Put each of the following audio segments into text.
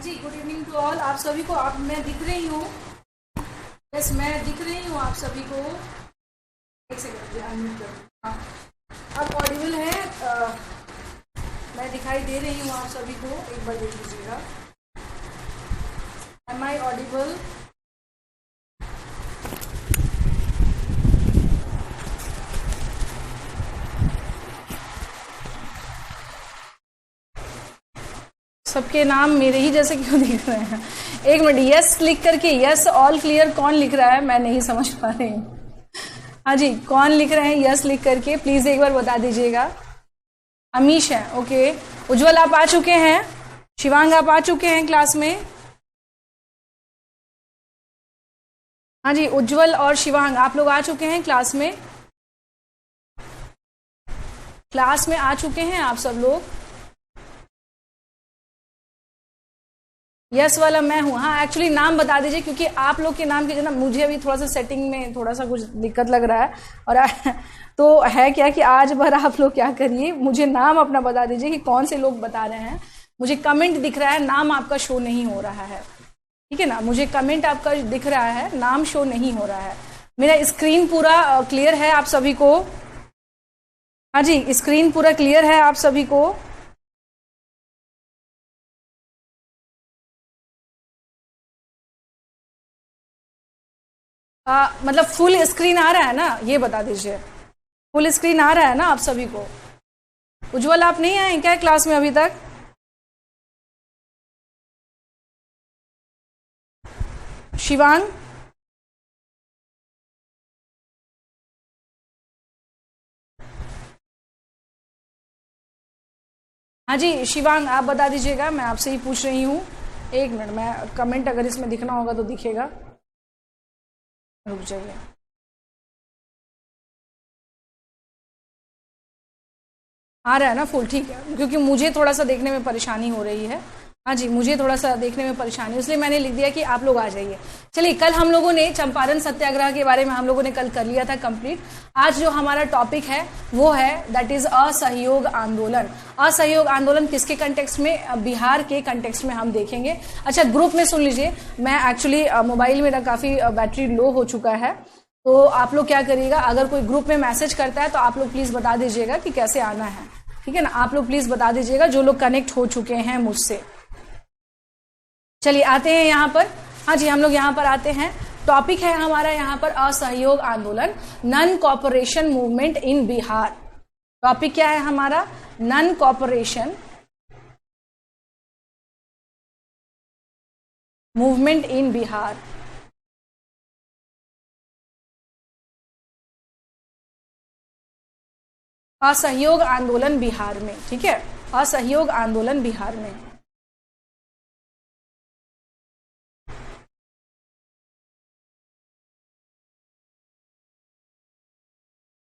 Ji, good evening to all. आप सभी को मैं दिख रही हूँ? यस, मैं दिख रही हूँ आप सभी को। एक सेकंड, अनम्यूट कर। हाँ, आप ऑडिबल है? मैं दिखाई दे रही हूँ आप सभी को, एक बार देख लीजिएगा। Am I audible? सबके नाम मेरे ही जैसे क्यों दिख रहे हैं? एक मिनट, यस क्लिक करके यस ऑल क्लियर कौन लिख रहा है? मैं नहीं समझ पा रही हूँ। हाँ जी, कौन लिख रहे हैं यस लिख करके? प्लीज एक बार बता दीजिएगा। अमीश है, ओके। उज्जवल आप आ चुके हैं? शिवांग आप आ चुके हैं क्लास में? हाँ जी, उज्जवल और शिवांग आप लोग आ चुके हैं क्लास में? क्लास में आ चुके हैं आप सब लोग? यस वाला मैं हूँ। हाँ, एक्चुअली नाम बता दीजिए, क्योंकि आप लोग के नाम की ना मुझे अभी थोड़ा सा सेटिंग में थोड़ा सा कुछ दिक्कत लग रहा है। और तो है क्या कि आज भर आप लोग क्या करिए, मुझे नाम अपना बता दीजिए कि कौन से लोग बता रहे हैं। मुझे कमेंट दिख रहा है, नाम आपका शो नहीं हो रहा है, ठीक है ना? मुझे कमेंट आपका दिख रहा है, नाम शो नहीं हो रहा है। मेरा स्क्रीन पूरा क्लियर है आप सभी को? हाँ जी, स्क्रीन पूरा क्लियर है आप सभी को? मतलब फुल स्क्रीन आ रहा है ना, ये बता दीजिए। फुल स्क्रीन आ रहा है ना आप सभी को? उज्जवल आप नहीं आए क्या क्लास में अभी तक? शिवांग? हाँ जी शिवांग, आप बता दीजिएगा, मैं आपसे ही पूछ रही हूँ। एक मिनट, मैं कमेंट अगर इसमें दिखना होगा तो दिखेगा, रुक जाइए। आ रहा है ना फुल? ठीक है, क्योंकि मुझे थोड़ा सा देखने में परेशानी हो रही है। हाँ जी, मुझे थोड़ा सा देखने में परेशानी, इसलिए मैंने लिख दिया कि आप लोग आ जाइए। चलिए, कल हम लोगों ने चंपारण सत्याग्रह के बारे में हम लोगों ने कल कर लिया था कंप्लीट। आज जो हमारा टॉपिक है वो है दैट इज असहयोग आंदोलन। असहयोग आंदोलन किसके कंटेक्स्ट में? बिहार के कंटेक्स्ट में हम देखेंगे। अच्छा, ग्रुप में सुन लीजिए, मैं एक्चुअली मोबाइल मेरा काफी बैटरी लो हो चुका है, तो आप लोग क्या करिएगा, अगर कोई ग्रुप में मैसेज करता है तो आप लोग प्लीज बता दीजिएगा कि कैसे आना है, ठीक है ना? आप लोग प्लीज बता दीजिएगा जो लोग कनेक्ट हो चुके हैं मुझसे। चलिए आते हैं यहाँ पर। हाँ जी, हम लोग यहाँ पर आते हैं। टॉपिक है हमारा यहाँ पर असहयोग आंदोलन, non cooperation movement in Bihar. Topic क्या है हमारा? Non cooperation movement in Bihar. असहयोग आंदोलन बिहार में, ठीक है? असहयोग आंदोलन बिहार में।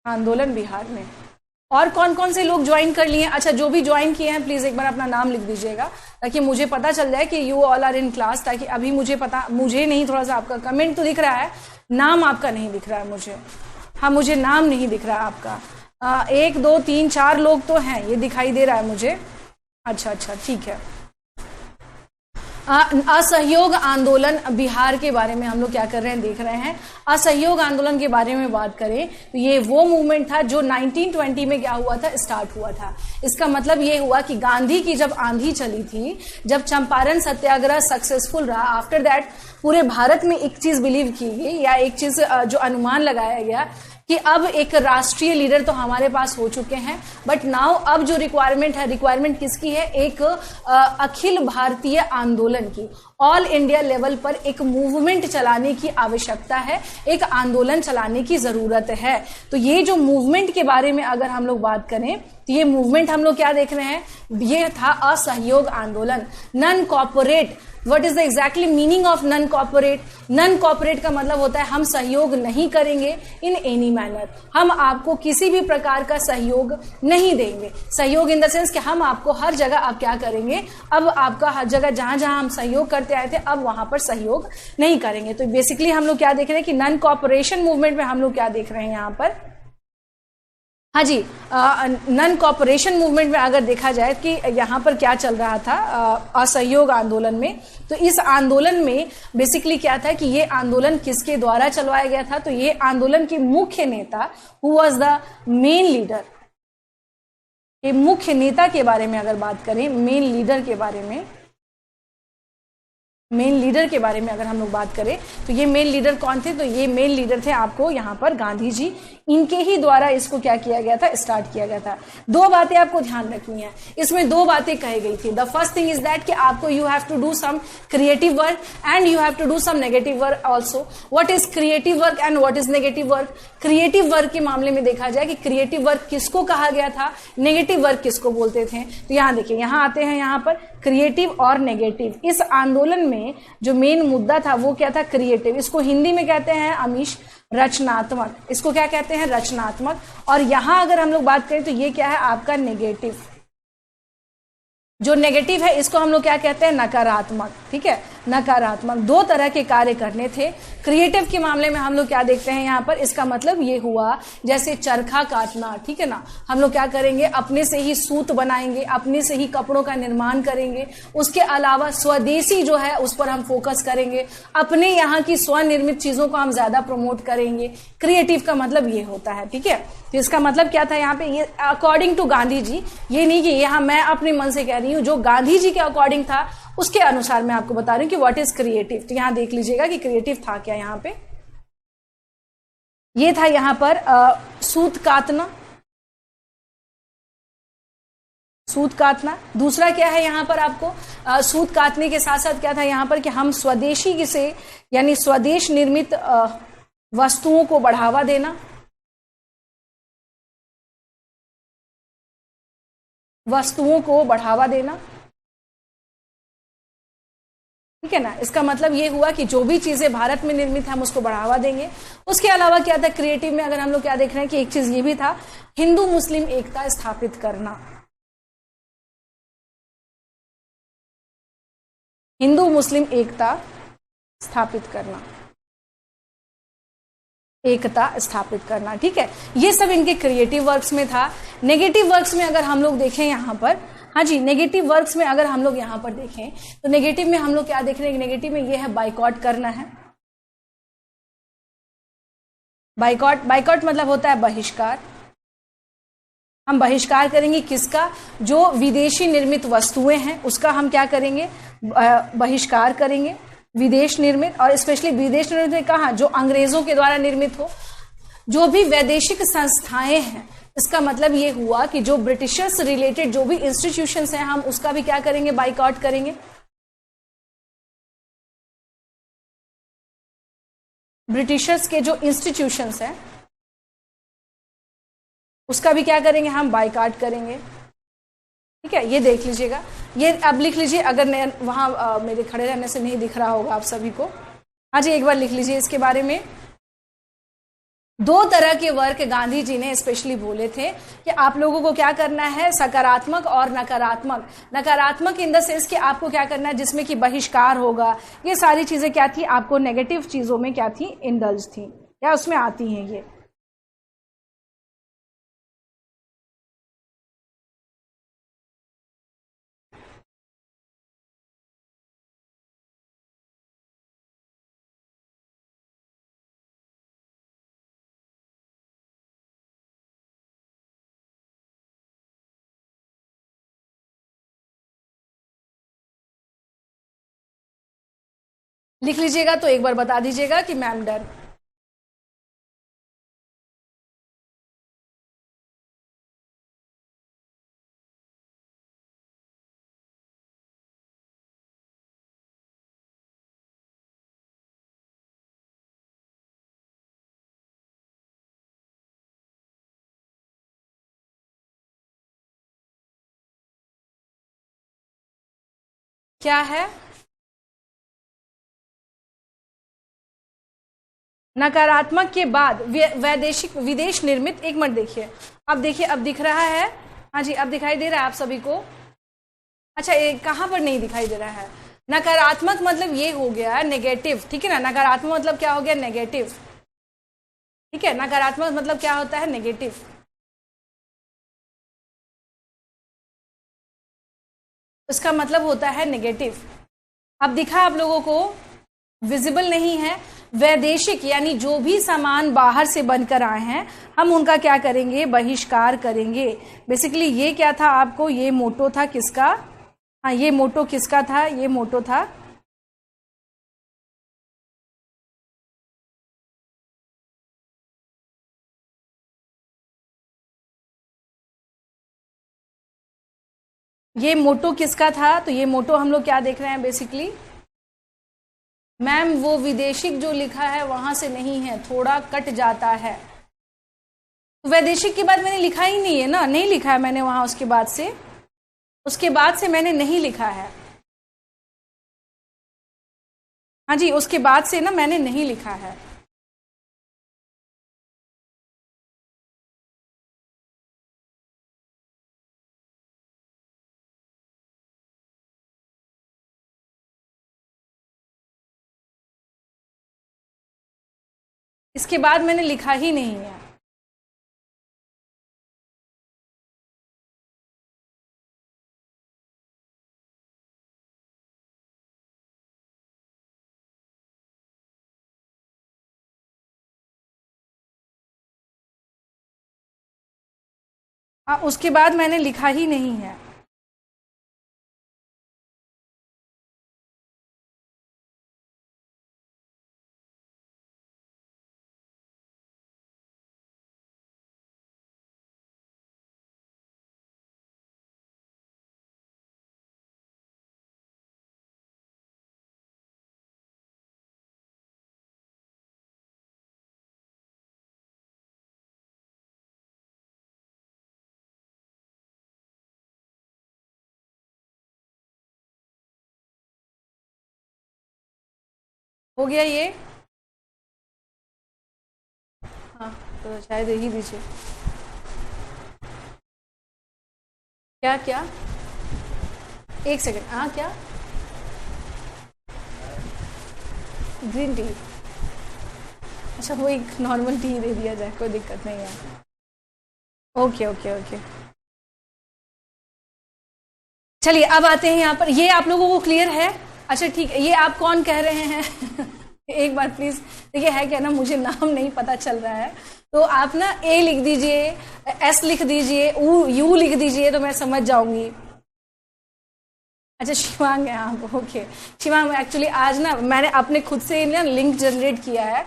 आंदोलन बिहार में। और कौन कौन से लोग ज्वाइन कर लिए? अच्छा, जो भी ज्वाइन किए हैं प्लीज एक बार अपना नाम लिख दीजिएगा, ताकि मुझे पता चल जाए कि you all are in class. ताकि अभी मुझे नहीं, थोड़ा सा आपका कमेंट तो दिख रहा है, नाम आपका नहीं दिख रहा है मुझे। हाँ, मुझे नाम नहीं दिख रहा है आपका। 1 2 3 4 लोग तो हैं, ये दिखाई दे रहा है मुझे। अच्छा अच्छा, ठीक है। असहयोग आंदोलन बिहार के बारे में हम लोग क्या कर रहे हैं, देख रहे हैं। असहयोग आंदोलन के बारे में बात करें तो ये वो मूवमेंट था जो 1920 में क्या हुआ था, स्टार्ट हुआ था। इसका मतलब ये हुआ कि गांधी की जब आंधी चली थी, जब चंपारण सत्याग्रह सक्सेसफुल रहा, आफ्टर दैट पूरे भारत में एक चीज बिलीव की गई, या एक चीज जो अनुमान लगाया गया कि अब एक राष्ट्रीय लीडर तो हमारे पास हो चुके हैं, बट नाउ अब जो रिक्वायरमेंट है, रिक्वायरमेंट किसकी है? एक अखिल भारतीय आंदोलन की, ऑल इंडिया लेवल पर एक मूवमेंट चलाने की आवश्यकता है, एक आंदोलन चलाने की जरूरत है। तो ये जो मूवमेंट के बारे में अगर हम लोग बात करें तो ये मूवमेंट हम लोग क्या देख रहे हैं, ये था असहयोग आंदोलन, non corporate. What is the exactly meaning of non corporate? Non corporate का मतलब होता है हम सहयोग नहीं करेंगे इन एनी मैनर, हम आपको किसी भी प्रकार का सहयोग नहीं देंगे। सहयोग इन द सेंस कि हम आपको हर जगह आप क्या करेंगे, अब आपका हर जगह जहां जहां हम सहयोग करते आए थे अब वहां पर सहयोग नहीं करेंगे। तो बेसिकली हम लोग क्या देख रहे हैं कि नन कॉर्पोरेशन मूवमेंट में हम लोग क्या देख रहे हैं यहाँ पर? हाँ जी, नन कॉपरेशन मूवमेंट में अगर देखा जाए कि यहाँ पर क्या चल रहा था असहयोग आंदोलन में, तो इस आंदोलन में बेसिकली क्या था कि ये आंदोलन किसके द्वारा चलवाया गया था, तो ये आंदोलन के मुख्य नेता who was the main leader, ये मुख्य नेता के बारे में अगर बात करें, मेन लीडर के बारे में, मेन लीडर के बारे में अगर हम लोग बात करें तो ये मेन लीडर कौन थे, तो ये मेन लीडर थे आपको यहाँ पर गांधी जी, इनके ही द्वारा इसको क्या किया गया था, स्टार्ट किया गया था। दो बातें आपको ध्यान रखनी है, इसमें दो बातें कही गई थी। The first thing is that कि आपको you have to do some creative work and you have to do some negative work also. What is creative work and what is negative work? Creative work के मामले में देखा जाए कि creative work किसको कहा गया था, नेगेटिव वर्क किसको बोलते थे। तो यहाँ देखिए, यहाँ आते हैं यहाँ पर क्रिएटिव और नेगेटिव। इस आंदोलन में जो मेन मुद्दा था वो क्या था, क्रिएटिव। इसको हिंदी में कहते हैं अमीश रचनात्मक, इसको क्या कहते हैं, रचनात्मक। और यहां अगर हम लोग बात करें तो ये क्या है आपका नेगेटिव। जो नेगेटिव है इसको हम लोग क्या कहते हैं, नकारात्मक। ठीक है, नकारात्मक। दो तरह के कार्य करने थे। क्रिएटिव के मामले में हम लोग क्या देखते हैं यहाँ पर, इसका मतलब ये हुआ जैसे चरखा काटना, ठीक है ना, हम लोग क्या करेंगे, अपने से ही सूत बनाएंगे, अपने से ही कपड़ों का निर्माण करेंगे। उसके अलावा स्वदेशी जो है उस पर हम फोकस करेंगे, अपने यहाँ की स्वनिर्मित चीजों को हम ज्यादा प्रमोट करेंगे। क्रिएटिव का मतलब ये होता है। ठीक है, तो इसका मतलब क्या था यहाँ पे, ये अकॉर्डिंग टू गांधी जी, ये नहीं कि यहाँ मैं अपने मन से कह रही हूँ, जो गांधी जी के अकॉर्डिंग था उसके अनुसार मैं आपको बता रही हूँ कि व्हाट इज क्रिएटिव। तो यहां देख लीजिएगा कि क्रिएटिव था क्या यहाँ पे, ये था यहाँ पर सूत काटना, सूत काटना। दूसरा क्या है यहाँ पर आपको, सूत काटने के साथ साथ क्या था यहाँ पर कि हम स्वदेशी से यानी स्वदेश निर्मित वस्तुओं को बढ़ावा देना, वस्तुओं को बढ़ावा देना। ठीक है ना, इसका मतलब ये हुआ कि जो भी चीजें भारत में निर्मित है हम उसको बढ़ावा देंगे। उसके अलावा क्या था क्रिएटिव में, अगर हम लोग क्या देख रहे हैं कि एक चीज ये भी था, हिंदू मुस्लिम एकता स्थापित करना। हिंदू मुस्लिम एकता स्थापित करना, एकता स्थापित करना। ठीक है, ये सब इनके क्रिएटिव वर्क्स में था। नेगेटिव वर्क्स में अगर हम लोग देखें यहाँ पर, हाँ जी, नेगेटिव वर्क्स में अगर हम लोग यहाँ पर देखें तो नेगेटिव में हम लोग क्या देख रहे हैं, नेगेटिव में ये है बाइकॉट करना है। बाइकॉट, बाइकॉट मतलब होता है बहिष्कार। हम बहिष्कार करेंगे किसका, जो विदेशी निर्मित वस्तुएं हैं उसका हम क्या करेंगे, बहिष्कार करेंगे, विदेश निर्मित। और स्पेशली विदेश निर्मित कहाँ, जो अंग्रेजों के द्वारा निर्मित हो, जो भी वैदेशिक संस्थाएं हैं। इसका मतलब ये हुआ कि जो ब्रिटिशर्स रिलेटेड जो भी इंस्टीट्यूशंस हैं हम उसका भी क्या करेंगे, बाइकआउट करेंगे। ब्रिटिशर्स के जो इंस्टीट्यूशंस हैं उसका भी क्या करेंगे, हम बाइकआउट करेंगे। ठीक है, ये देख लीजिएगा, ये अब लिख लीजिए, अगर वहां मेरे खड़े रहने से नहीं दिख रहा होगा आप सभी को। हाँ जी, एक बार लिख लीजिए इसके बारे में। दो तरह के वर्क गांधी जी ने स्पेशली बोले थे कि आप लोगों को क्या करना है, सकारात्मक और नकारात्मक। नकारात्मक इन द सेंस कि आपको क्या करना है, जिसमें कि बहिष्कार होगा, ये सारी चीजें क्या थी, आपको नेगेटिव चीजों में क्या थी, इंडल्ज थी या उसमें आती हैं ये। लिख लीजिएगा तो एक बार बता दीजिएगा कि मैम डन। क्या है, नकारात्मक के बाद वैदेशिक विदेश निर्मित। एक मिनट देखिए, अब देखिए, अब दिख रहा है, हाँ जी अब दिखाई दे रहा है आप सभी को। अच्छा, कहां पर नहीं दिखाई दे रहा है, नकारात्मक मतलब ये हो गया नेगेटिव। ठीक है ना, नकारात्मक मतलब क्या हो गया, नेगेटिव। ठीक है, नकारात्मक मतलब क्या होता है, नेगेटिव। उसका मतलब होता है नेगेटिव। अब दिखा आप लोगों को, विजिबल नहीं है। वैदेशिक यानी जो भी सामान बाहर से बनकर आए हैं हम उनका क्या करेंगे, बहिष्कार करेंगे। बेसिकली ये क्या था आपको, ये मोटो था किसका, हाँ ये मोटो किसका था, ये मोटो था ये मोटो किसका था, तो ये मोटो हम लोग क्या देख रहे हैं बेसिकली, मैम वो विदेशिक जो लिखा है वहां से नहीं है, थोड़ा कट जाता है। वैदेशिक के बाद मैंने लिखा ही नहीं है ना, नहीं लिखा है मैंने वहां, उसके बाद से मैंने नहीं लिखा है। हाँ जी, उसके बाद से ना मैंने नहीं लिखा है। इसके बाद मैंने लिखा ही नहीं है। हाँ, उसके बाद मैंने लिखा ही नहीं है। हो गया ये, हाँ तो शायद यही दीजिए। क्या क्या, एक सेकंड, हाँ क्या, ग्रीन टी, अच्छा वो एक नॉर्मल टी दे दिया जाए, कोई दिक्कत नहीं है। ओके ओके ओके, चलिए अब आते हैं यहाँ पर, ये आप लोगों को क्लियर है? अच्छा ठीक है, ये आप कौन कह रहे हैं एक बार प्लीज देखिए, है क्या ना, मुझे नाम नहीं पता चल रहा है, तो आप ना ए लिख दीजिए, एस लिख दीजिए, यू लिख दीजिए, तो मैं समझ जाऊंगी। अच्छा शिवांग है आप, ओके। शिवांग एक्चुअली आज ना मैंने अपने खुद से ना लिंक जनरेट किया है,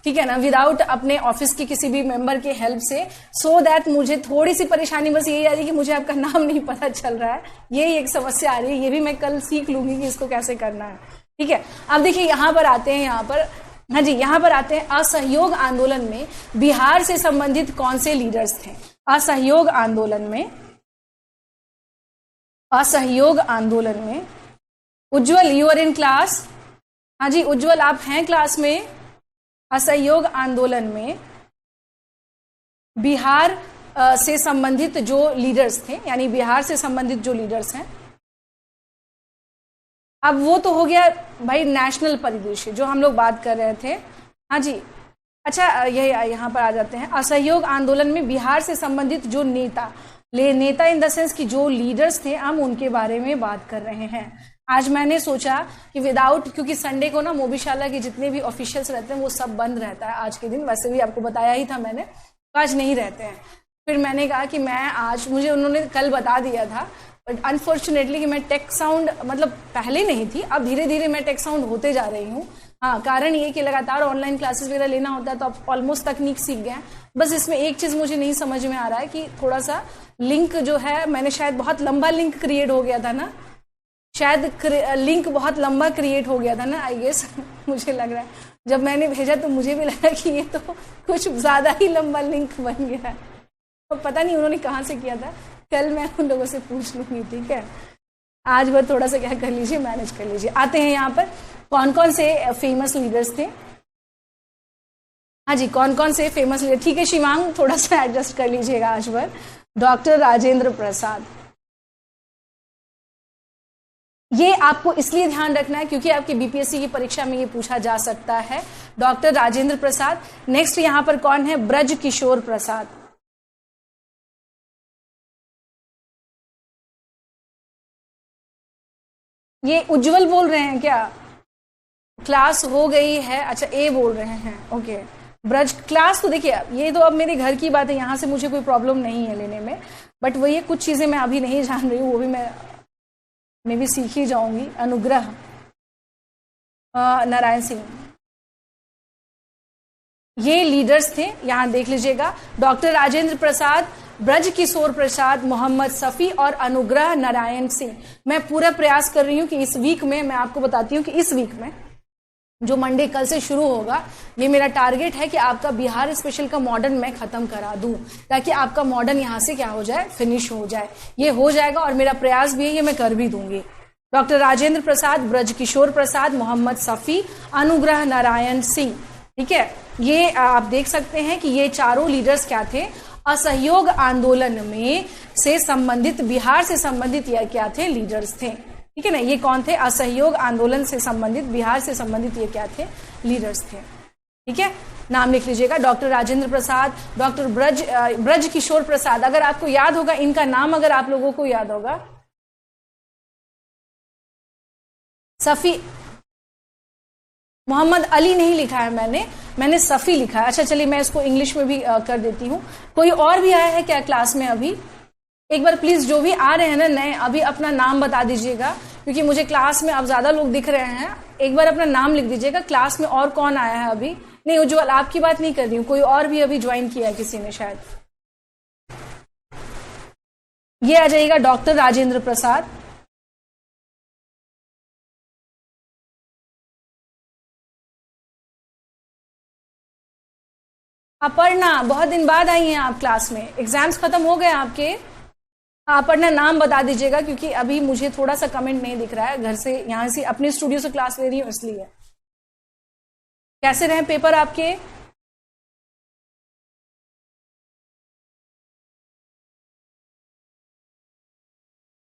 ठीक है ना, विदाउट अपने ऑफिस की किसी भी मेंबर के हेल्प से, सो दैट मुझे थोड़ी सी परेशानी बस यही आ रही है कि मुझे आपका नाम नहीं पता चल रहा है, यही एक समस्या आ रही है। ये भी मैं कल सीख लूंगी कि इसको कैसे करना है, ठीक है। अब देखिए यहाँ पर आते हैं, यहाँ पर, हाँ जी यहाँ पर आते हैं, असहयोग आंदोलन में बिहार से संबंधित कौन से लीडर्स थे? असहयोग आंदोलन में, असहयोग आंदोलन में, उज्जवल यू आर इन क्लास, हाँ जी उज्जवल आप हैं क्लास में। असहयोग आंदोलन में बिहार से संबंधित जो लीडर्स थे, यानी बिहार से संबंधित जो लीडर्स हैं, अब वो तो हो गया भाई नेशनल परिदृश्य जो हम लोग बात कर रहे थे, हाँ जी। अच्छा यही यहाँ पर आ जाते हैं, असहयोग आंदोलन में बिहार से संबंधित जो नेता इन द सेंस की जो लीडर्स थे, हम उनके बारे में बात कर रहे हैं। आज मैंने सोचा कि विदाउट, क्योंकि संडे को ना मोबीशाला के जितने भी ऑफिशियल्स रहते हैं वो सब बंद रहता है आज के दिन, वैसे भी आपको बताया ही था मैंने, तो आज नहीं रहते हैं। फिर मैंने कहा कि मैं आज, मुझे उन्होंने कल बता दिया था, बट अनफॉर्चुनेटली कि मैं टेक साउंड, मतलब पहले नहीं थी, अब धीरे धीरे मैं टेक साउंड होते जा रही हूँ। हाँ, कारण ये कि लगातार ऑनलाइन क्लासेस वगैरह लेना होता है, तो अब ऑलमोस्ट तकनीक सीख गए। बस इसमें एक चीज मुझे नहीं समझ में आ रहा है कि थोड़ा सा लिंक जो है, मैंने शायद बहुत लंबा लिंक क्रिएट हो गया था ना, शायद लिंक बहुत लंबा क्रिएट हो गया था ना, आई गेस मुझे लग रहा है, जब मैंने भेजा तो मुझे भी लगा कि ये तो कुछ ज्यादा ही लंबा लिंक बन गया है, तो पता नहीं उन्होंने कहाँ से किया था, कल मैं उन लोगों से पूछ लूंगी, ठीक है। आज बस थोड़ा सा क्या कर लीजिए, मैनेज कर लीजिए। आते हैं यहाँ पर, कौन कौन से फेमस लीडर्स थे, हाँ जी कौन कौन से फेमस लीडर, ठीक है शिवांग थोड़ा सा एडजस्ट कर लीजिएगा आज पर। डॉक्टर राजेंद्र प्रसाद, ये आपको इसलिए ध्यान रखना है क्योंकि आपकी बीपीएससी की परीक्षा में ये पूछा जा सकता है। डॉक्टर राजेंद्र प्रसाद। नेक्स्ट यहाँ पर कौन है? ब्रज किशोर प्रसाद। ये उज्जवल बोल रहे हैं क्या? क्लास हो गई है, अच्छा ए बोल रहे हैं, ओके। ब्रज क्लास तो देखिए, ये तो अब मेरे घर की बात है, यहाँ से मुझे कोई प्रॉब्लम नहीं है लेने में, बट वो ये कुछ चीजें मैं अभी नहीं जान रही हूँ, वो भी मैं भी सीख ही जाऊंगी। अनुग्रह नारायण सिंह, ये लीडर्स थे, यहां देख लीजिएगा। डॉक्टर राजेंद्र प्रसाद, ब्रज किशोर प्रसाद, मोहम्मद सफी और अनुग्रह नारायण सिंह। मैं पूरा प्रयास कर रही हूं कि इस वीक में, मैं आपको बताती हूं कि इस वीक में जो मंडे कल से शुरू होगा, ये मेरा टारगेट है कि आपका बिहार स्पेशल का मॉडर्न मैं खत्म करा दूं, ताकि आपका मॉडर्न यहां से क्या हो जाए, फिनिश हो जाए। ये हो जाएगा और मेरा प्रयास भी है, ये मैं कर भी दूंगी। डॉक्टर राजेंद्र प्रसाद, ब्रज किशोर प्रसाद, मोहम्मद सफी, अनुग्रह नारायण सिंह, ठीक है। ये आप देख सकते हैं कि ये चारों लीडर्स क्या थे, असहयोग आंदोलन में से संबंधित, बिहार से संबंधित ये क्या थे, लीडर्स थे, ठीक है ना। ये कौन थे? असहयोग आंदोलन से संबंधित, बिहार से संबंधित ये क्या थे, लीडर्स थे, ठीक है। नाम लिख लीजिएगा, डॉक्टर राजेंद्र प्रसाद, डॉक्टर ब्रज किशोर प्रसाद। अगर आपको याद होगा इनका नाम, अगर आप लोगों को याद होगा, सफी, मोहम्मद अली नहीं लिखा है मैंने सफी लिखा है। अच्छा चलिए, मैं इसको इंग्लिश में भी कर देती हूँ। कोई और भी आया है क्या क्लास में अभी? एक बार प्लीज जो भी आ रहे हैं ना नए, अभी अपना नाम बता दीजिएगा, क्योंकि मुझे क्लास में अब ज्यादा लोग दिख रहे हैं। एक बार अपना नाम लिख दीजिएगा। क्लास में और कौन आया है अभी? नहीं, उज्जवल आपकी बात नहीं कर रही हूँ, कोई और भी अभी ज्वाइन किया है किसी ने शायद। ये आ जाइएगा, डॉक्टर राजेंद्र प्रसाद, अपर्णा, बहुत दिन बाद आई हैं आप क्लास में, एग्जाम्स खत्म हो गए आपके। अपर्णा नाम बता दीजिएगा, क्योंकि अभी मुझे थोड़ा सा कमेंट नहीं दिख रहा है, घर से यहां से अपने स्टूडियो से क्लास ले रही हूँ इसलिए। कैसे रहे पेपर आपके?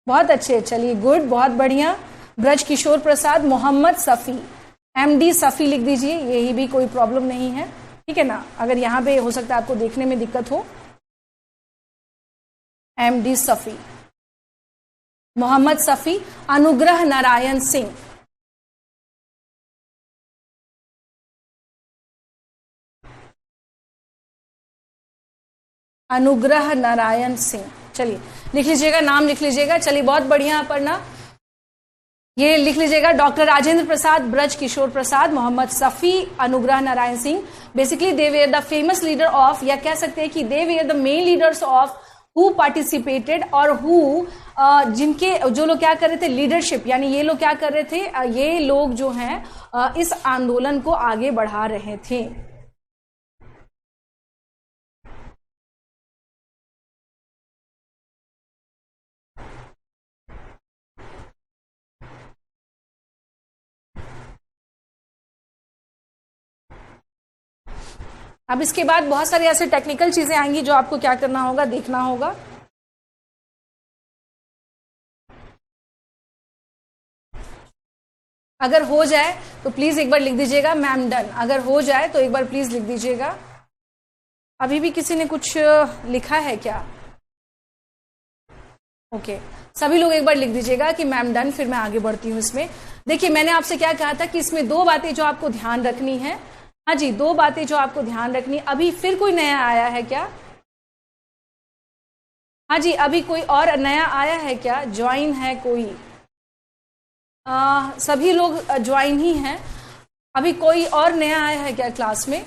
बहुत अच्छे, चलिए गुड, बहुत बढ़िया। ब्रज किशोर प्रसाद, मोहम्मद सफी, MD सफी लिख दीजिए, यही भी कोई प्रॉब्लम नहीं है, ठीक है ना। अगर यहां पे हो सकता है आपको देखने में दिक्कत हो। MD सफी, मोहम्मद सफी, अनुग्रह नारायण सिंह, अनुग्रह नारायण सिंह, चलिए लिख लीजिएगा, नाम लिख लीजिएगा। चलिए बहुत बढ़िया अपर्णा, ये लिख लीजिएगा, doctor Rajendra Prasad, Braj Kishore Prasad, Mohammad Safi, Anugrah Narayan Singh. Basically they were the famous leader of, या कह सकते हैं कि they were the main leaders of who participated, और हु जिनके, जो लोग क्या कर रहे थे, लीडरशिप, यानी ये लोग क्या कर रहे थे, ये लोग जो हैं इस आंदोलन को आगे बढ़ा रहे थे। अब इसके बाद बहुत सारी ऐसे टेक्निकल चीजें आएंगी जो आपको क्या करना होगा, देखना होगा। अगर हो जाए तो प्लीज एक बार लिख दीजिएगा, मैम डन। अगर हो जाए तो एक बार प्लीज लिख दीजिएगा। अभी भी किसी ने कुछ लिखा है क्या? ओके, सभी लोग एक बार लिख दीजिएगा कि मैम डन, फिर मैं आगे बढ़ती हूँ इसमें। देखिए, मैंने आपसे क्या कहा था कि इसमें दो बातें जो आपको ध्यान रखनी है। हाँ जी, दो बातें जो आपको ध्यान रखनी। अभी फिर कोई नया आया है क्या? हाँ जी, अभी कोई और नया आया है क्या? ज्वाइन है कोई? सभी लोग ज्वाइन ही हैं। अभी कोई और नया आया है क्या क्लास में?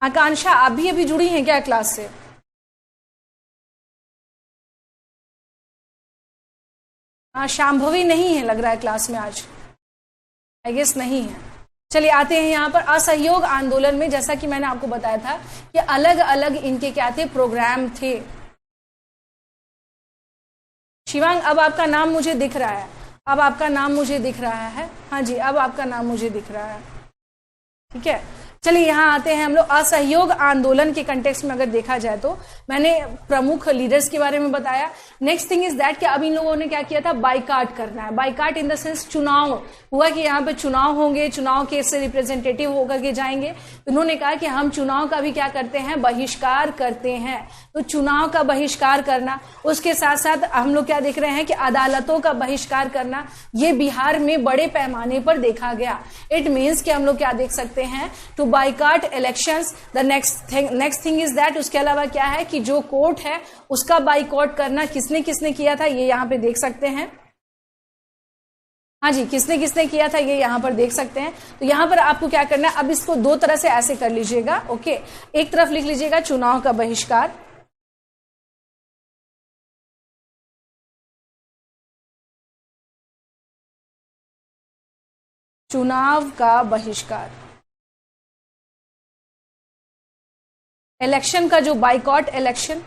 आकांक्षा, आप भी अभी जुड़ी हैं क्या क्लास से? शांभवी नहीं है लग रहा है क्लास में आज, आई गेस नहीं है। चलिए आते हैं यहाँ पर असहयोग आंदोलन में। जैसा कि मैंने आपको बताया था कि अलग अलग इनके क्या थे, प्रोग्राम थे। शिवांग, अब आपका नाम मुझे दिख रहा है, अब आपका नाम मुझे दिख रहा है। हाँ जी, अब आपका नाम मुझे दिख रहा है, ठीक है। चलिए यहाँ आते हैं हम लोग असहयोग आंदोलन के कंटेक्स्ट में। अगर देखा जाए तो मैंने प्रमुख लीडर्स के बारे में बताया। नेक्स्ट थिंग इज दैट कि अब इन लोगों ने क्या किया था, बाइकाट करना है। बाइकाट इन द सेंस चुनाव हुआ कि यहाँ पे चुनाव होंगे, चुनाव के से रिप्रेजेंटेटिव होकर के जाएंगे। तो उन्होंने कहा कि हम चुनाव का भी क्या करते हैं, बहिष्कार करते हैं। तो चुनाव का बहिष्कार करना, उसके साथ साथ हम लोग क्या देख रहे हैं कि अदालतों का बहिष्कार करना, ये बिहार में बड़े पैमाने पर देखा गया। इट मीन्स कि हम लोग क्या देख सकते हैं, to boycott elections. The next thing is that, उसके अलावा क्या है कि जो कोर्ट है उसका बाइकआउट करना किसने किसने किया था, ये यहां पे देख सकते हैं। हाँ जी, किसने किसने किया था ये यहां पर देख सकते हैं। तो यहां पर आपको क्या करना है, अब इसको दो तरह से ऐसे कर लीजिएगा। ओके, एक तरफ लिख लीजिएगा चुनाव का बहिष्कार, चुनाव का बहिष्कार, इलेक्शन का जो बाइकॉट इलेक्शन,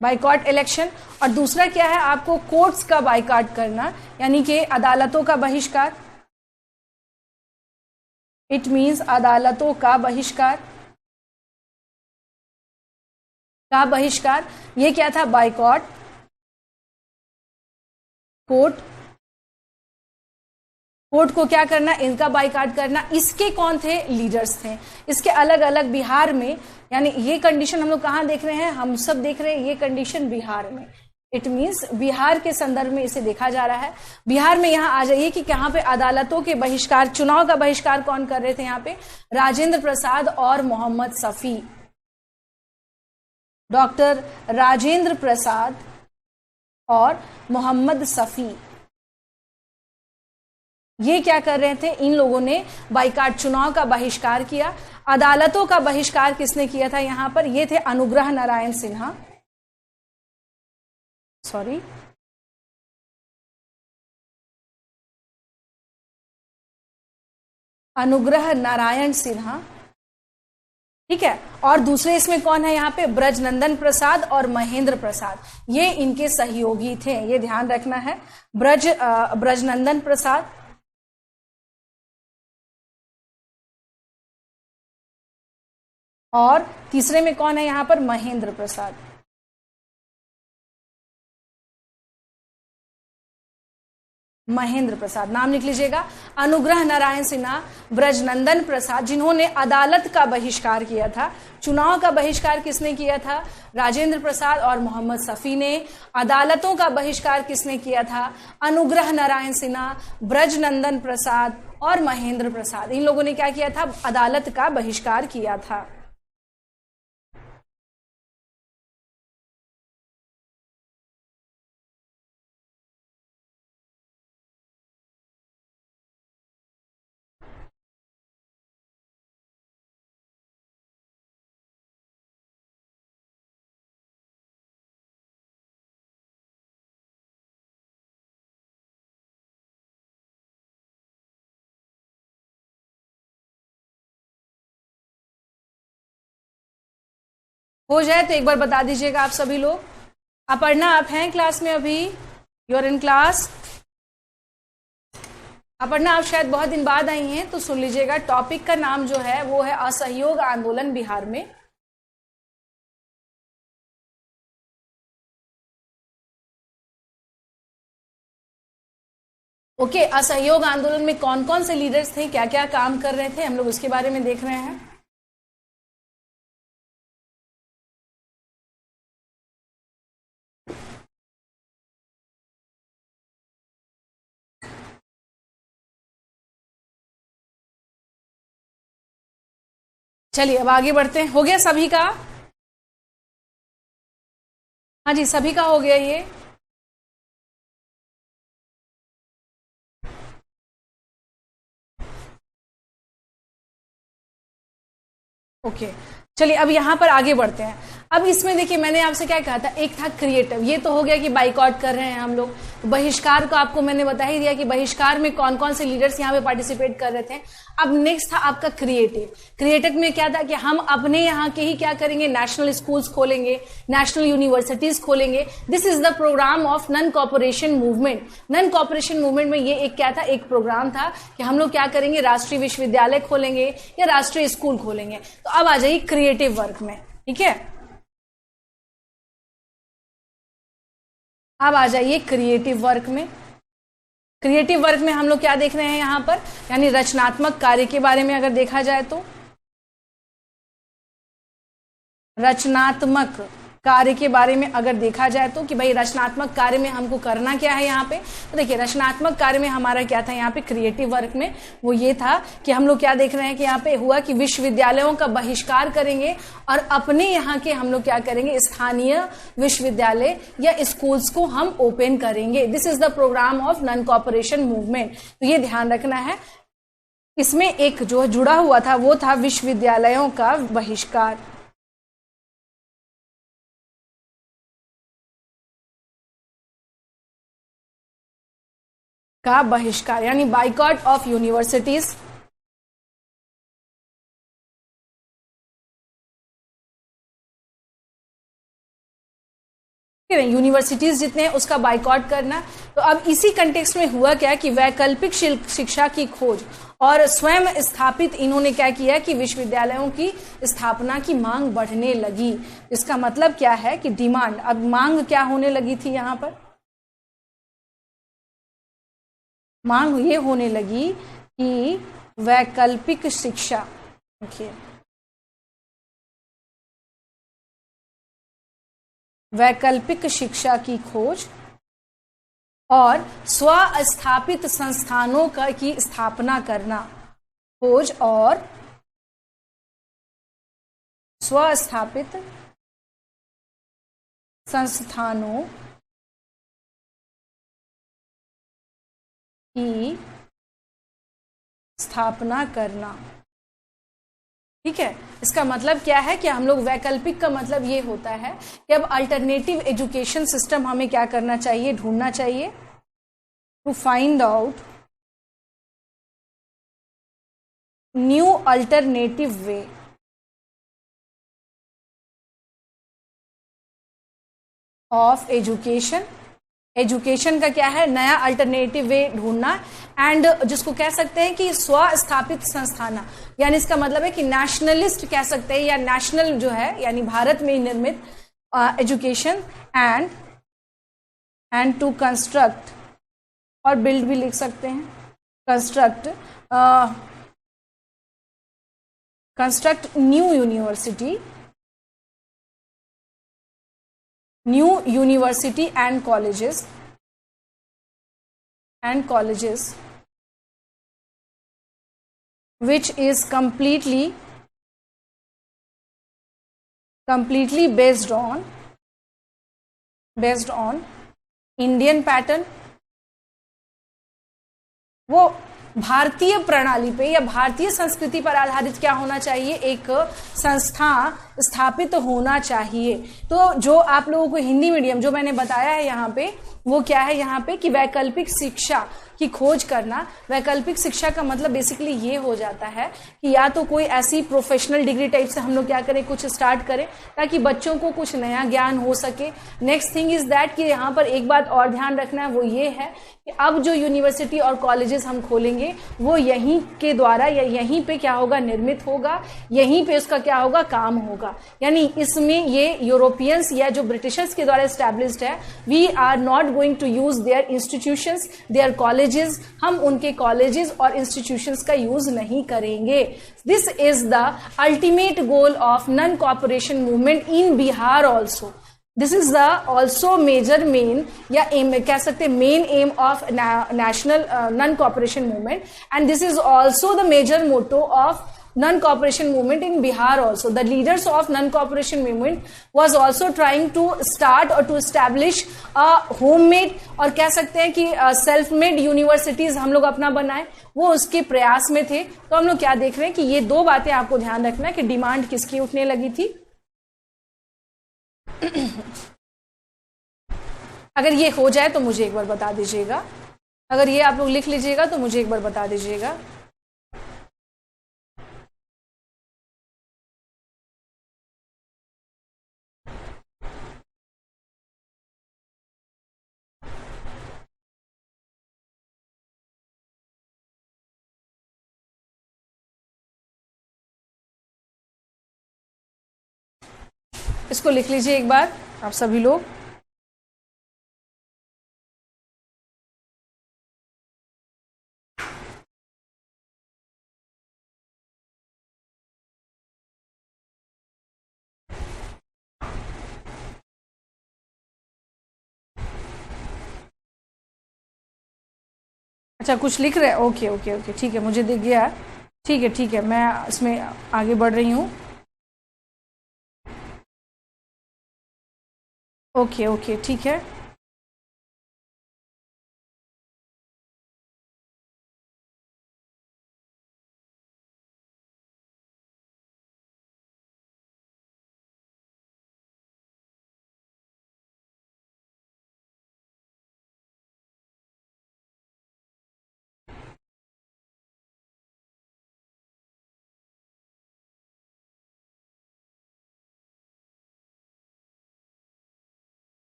बाइकॉट इलेक्शन। और दूसरा क्या है, आपको कोर्ट्स का बाइकॉट करना, यानी कि अदालतों का बहिष्कार। इट मींस अदालतों का बहिष्कार, ये क्या था, बाइकॉट कोर्ट को क्या करना, इनका बाइकाट करना। इसके कौन थे, लीडर्स थे। इसके अलग अलग बिहार में, यानी ये कंडीशन हम लोग कहां देख रहे हैं, हम सब देख रहे हैं ये कंडीशन बिहार में। इट मींस बिहार के संदर्भ में इसे देखा जा रहा है। बिहार में यहां आ जाइए कि कहां पे अदालतों के बहिष्कार, चुनाव का बहिष्कार कौन कर रहे थे, यहां पे राजेंद्र प्रसाद और मोहम्मद शफी। डॉक्टर राजेंद्र प्रसाद और मोहम्मद शफी, ये क्या कर रहे थे, इन लोगों ने बाइकाट, चुनाव का बहिष्कार किया। अदालतों का बहिष्कार किसने किया था, यहां पर ये थे अनुग्रह नारायण सिन्हा, अनुग्रह नारायण सिन्हा, ठीक है। और दूसरे इसमें कौन है, यहां पे ब्रजनंदन प्रसाद और महेंद्र प्रसाद, ये इनके सहयोगी थे, ये ध्यान रखना है। ब्रजनंदन प्रसाद और तीसरे में कौन है यहां पर, महेंद्र प्रसाद। नाम लिख लीजिएगा। अनुग्रह नारायण सिन्हा, ब्रजनंदन प्रसाद, जिन्होंने अदालत का बहिष्कार किया था। चुनाव का बहिष्कार किसने किया था, राजेंद्र प्रसाद और मोहम्मद शफी ने। अदालतों का बहिष्कार किसने किया था, अनुग्रह नारायण सिन्हा, ब्रजनंदन प्रसाद और महेंद्र प्रसाद। इन लोगों ने क्या किया था, अदालत का बहिष्कार किया था। हो जाए तो एक बार बता दीजिएगा आप सभी लोग। अपर्णा, आप हैं क्लास में अभी, you are in class. Aparna, आप शायद बहुत दिन बाद आई हैं, तो सुन लीजिएगा। टॉपिक का नाम जो है वो है असहयोग आंदोलन बिहार में। ओके, असहयोग आंदोलन में कौन कौन से लीडर्स थे, क्या क्या काम कर रहे थे, हम लोग उसके बारे में देख रहे हैं। चलिए अब आगे बढ़ते हैं। हो गया सभी का, हाँ जी सभी का हो गया ये। ओके, चलिए अब यहां पर आगे बढ़ते हैं। अब इसमें देखिए, मैंने आपसे क्या कहा था, एक था क्रिएटिव, ये तो हो गया कि बाइकआउट कर रहे हैं हम लोग। बहिष्कार को आपको मैंने बता ही दिया कि बहिष्कार में कौन कौन से लीडर्स यहाँ पे पार्टिसिपेट कर रहे थे। अब नेक्स्ट था आपका क्रिएटिव। क्रिएटिव में क्या था कि हम अपने यहाँ के ही क्या करेंगे, नेशनल स्कूल्स खोलेंगे, नेशनल यूनिवर्सिटीज खोलेंगे। This is the program of non corporation movement. Non corporation movement में ये एक क्या था, एक प्रोग्राम था कि हम लोग क्या करेंगे, राष्ट्रीय विश्वविद्यालय खोलेंगे या राष्ट्रीय स्कूल खोलेंगे। तो अब आ जाइए क्रिएटिव वर्क में, ठीक है। अब आ जाइए क्रिएटिव वर्क में। क्रिएटिव वर्क में हम लोग क्या देख रहे हैं यहां पर, यानी रचनात्मक कार्य के बारे में अगर देखा जाए तो रचनात्मक कार्य के बारे में अगर देखा जाए तो कि भाई रचनात्मक कार्य में हमको करना क्या है यहाँ पे। तो देखिए रचनात्मक कार्य में हमारा क्या था यहाँ पे क्रिएटिव वर्क में, वो ये था कि हम लोग क्या देख रहे हैं कि यहाँ पे हुआ कि विश्वविद्यालयों का बहिष्कार करेंगे और अपने यहाँ के हम लोग क्या करेंगे, स्थानीय विश्वविद्यालय या स्कूल्स को हम ओपन करेंगे। This is the program of non corporation movement. तो ये ध्यान रखना है। इसमें एक जो जुड़ा हुआ था वो था विश्वविद्यालयों का बहिष्कार। का बहिष्कार यानी बाइकॉट ऑफ यूनिवर्सिटीज। यूनिवर्सिटीज जितने हैं उसका बाइकॉट करना। तो अब इसी कंटेक्स्ट में हुआ क्या कि वैकल्पिक शिक्षा की खोज और स्वयं स्थापित इन्होंने क्या किया कि विश्वविद्यालयों की स्थापना की मांग बढ़ने लगी। इसका मतलब क्या है कि डिमांड, अब मांग क्या होने लगी थी यहां पर, मांग ये होने लगी कि वैकल्पिक शिक्षा, देखिए वैकल्पिक शिक्षा की खोज और स्वस्थापित संस्थानों की स्थापना करना। खोज और स्वस्थापित संस्थानों की स्थापना करना, ठीक है। इसका मतलब क्या है कि हम लोग वैकल्पिक का मतलब ये होता है कि अब अल्टरनेटिव एजुकेशन सिस्टम हमें क्या करना चाहिए, ढूंढना चाहिए, to find out new alternative way of education. Education का क्या है, नया अल्टरनेटिव वे ढूंढना। एंड जिसको कह सकते हैं कि स्वस्थापित संस्थान, यानी इसका मतलब है कि नेशनलिस्ट कह सकते हैं या नेशनल जो है यानी भारत में निर्मित एजुकेशन एंड टू कंस्ट्रक्ट, और बिल्ड भी लिख सकते हैं, construct new university and colleges which is completely based on Indian pattern। वो भारतीय प्रणाली पे या भारतीय संस्कृति पर आधारित क्या होना चाहिए, एक संस्था स्थापित होना चाहिए। तो जो आप लोगों को हिंदी मीडियम जो मैंने बताया है यहाँ पे, वो क्या है यहाँ पे कि वैकल्पिक शिक्षा की खोज करना। वैकल्पिक शिक्षा का मतलब बेसिकली ये हो जाता है कि या तो कोई ऐसी प्रोफेशनल डिग्री टाइप से हम लोग क्या करें, कुछ स्टार्ट करें ताकि बच्चों को कुछ नया ज्ञान हो सके। नेक्स्ट थिंग इज दैट कि यहाँ पर एक बात और ध्यान रखना है, वो ये है कि अब जो यूनिवर्सिटी और कॉलेजेस हम खोलेंगे वो यहीं के द्वारा या यहीं पे क्या होगा, निर्मित होगा, यहीं पे उसका क्या होगा, काम होगा। यानी इसमें ये यूरोपियंस या जो ब्रिटिशर्स के द्वारा एस्टैब्लिश्ड है, we are not going to use their institutions, their colleges, हम उनके कॉलेजेस और इंस्टीट्यूशंस का यूज नहीं करेंगे। This is the ultimate goal of non corporation movement in Bihar also. This is the also major main या aim कह सकते हैं, main aim of national non corporation movement, and this is also the major motto of non-cooperation movement in Bihar also. The leaders of non-cooperation movement was also trying to start or to establish a homemade और कह सकते हैं कि self-made universities हम लोग अपना बनाए, वो उसके प्रयास में थे। तो हम लोग क्या देख रहे हैं कि ये दो बातें आपको ध्यान रखना है कि डिमांड किसकी उठने लगी थी। अगर ये हो जाए तो मुझे एक बार बता दीजिएगा, अगर ये आप लोग लिख लीजिएगा तो मुझे एक बार बता दीजिएगा। इसको लिख लीजिए एक बार आप सभी लोग। अच्छा कुछ लिख रहे हैं, ओके ओके ओके, ठीक है, मुझे दिख गया। ठीक है, मैं इसमें आगे बढ़ रही हूँ। ओके ओके, ठीक है।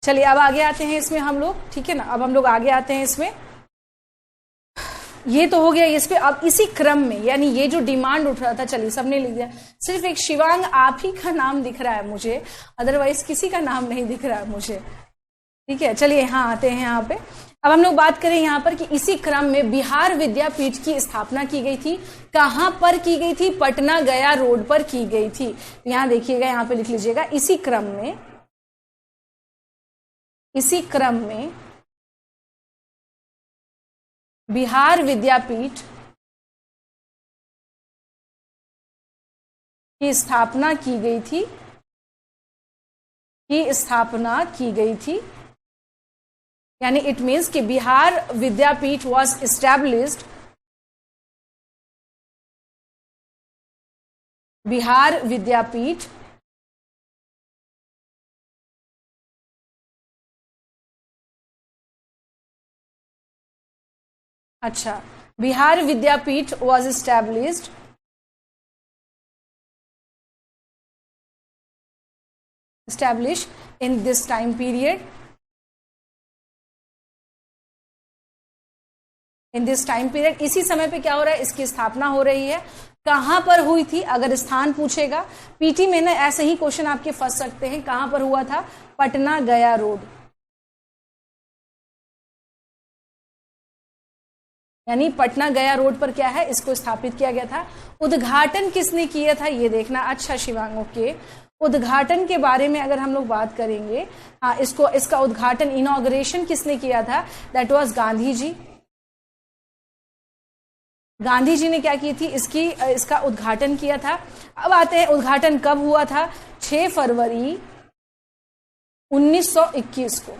चलिए अब आगे आते हैं इसमें हम लोग, ठीक है ना। अब हम लोग आगे आते हैं इसमें। ये तो हो गया इस पे। अब इसी क्रम में, यानी ये जो डिमांड उठ रहा था, चलिए सबने लिख दिया, सिर्फ एक शिवांग आप ही का नाम दिख रहा है मुझे, अदरवाइज किसी का नाम नहीं दिख रहा है मुझे, ठीक है। चलिए यहाँ आते हैं यहाँ पे। अब हम लोग बात करें यहाँ पर कि इसी क्रम में बिहार विद्यापीठ की स्थापना की गई थी। कहां पर की गई थी? पटना गया रोड पर की गई थी। यहाँ देखिएगा, यहाँ पे लिख लीजिएगा, इसी क्रम में, इसी क्रम में बिहार विद्यापीठ की स्थापना की गई थी, की स्थापना की गई थी। यानी इट मीन्स कि बिहार विद्यापीठ वॉज एस्टैब्लिश्ड, बिहार विद्यापीठ अच्छा, Bihar Vidyapeeth was established in this time period, in this time period. इसी समय पे क्या हो रहा है? इसकी स्थापना हो रही है। कहां पर हुई थी? अगर स्थान पूछेगा पीटी में ना, ऐसे ही क्वेश्चन आपके फंस सकते हैं। कहां पर हुआ था? पटना गया रोड, यानी पटना गया रोड पर क्या है, इसको स्थापित किया गया था। उद्घाटन किसने किया था ये देखना। अच्छा शिवांग, ओके, उद्घाटन के बारे में अगर हम लोग बात करेंगे, हाँ, इसका उद्घाटन, इनॉग्रेशन किसने किया था? That was Gandhi ji. गांधी जी ने क्या की थी? इसका उद्घाटन किया था। अब आते हैं, उद्घाटन कब हुआ था? 6 फरवरी 1921 को।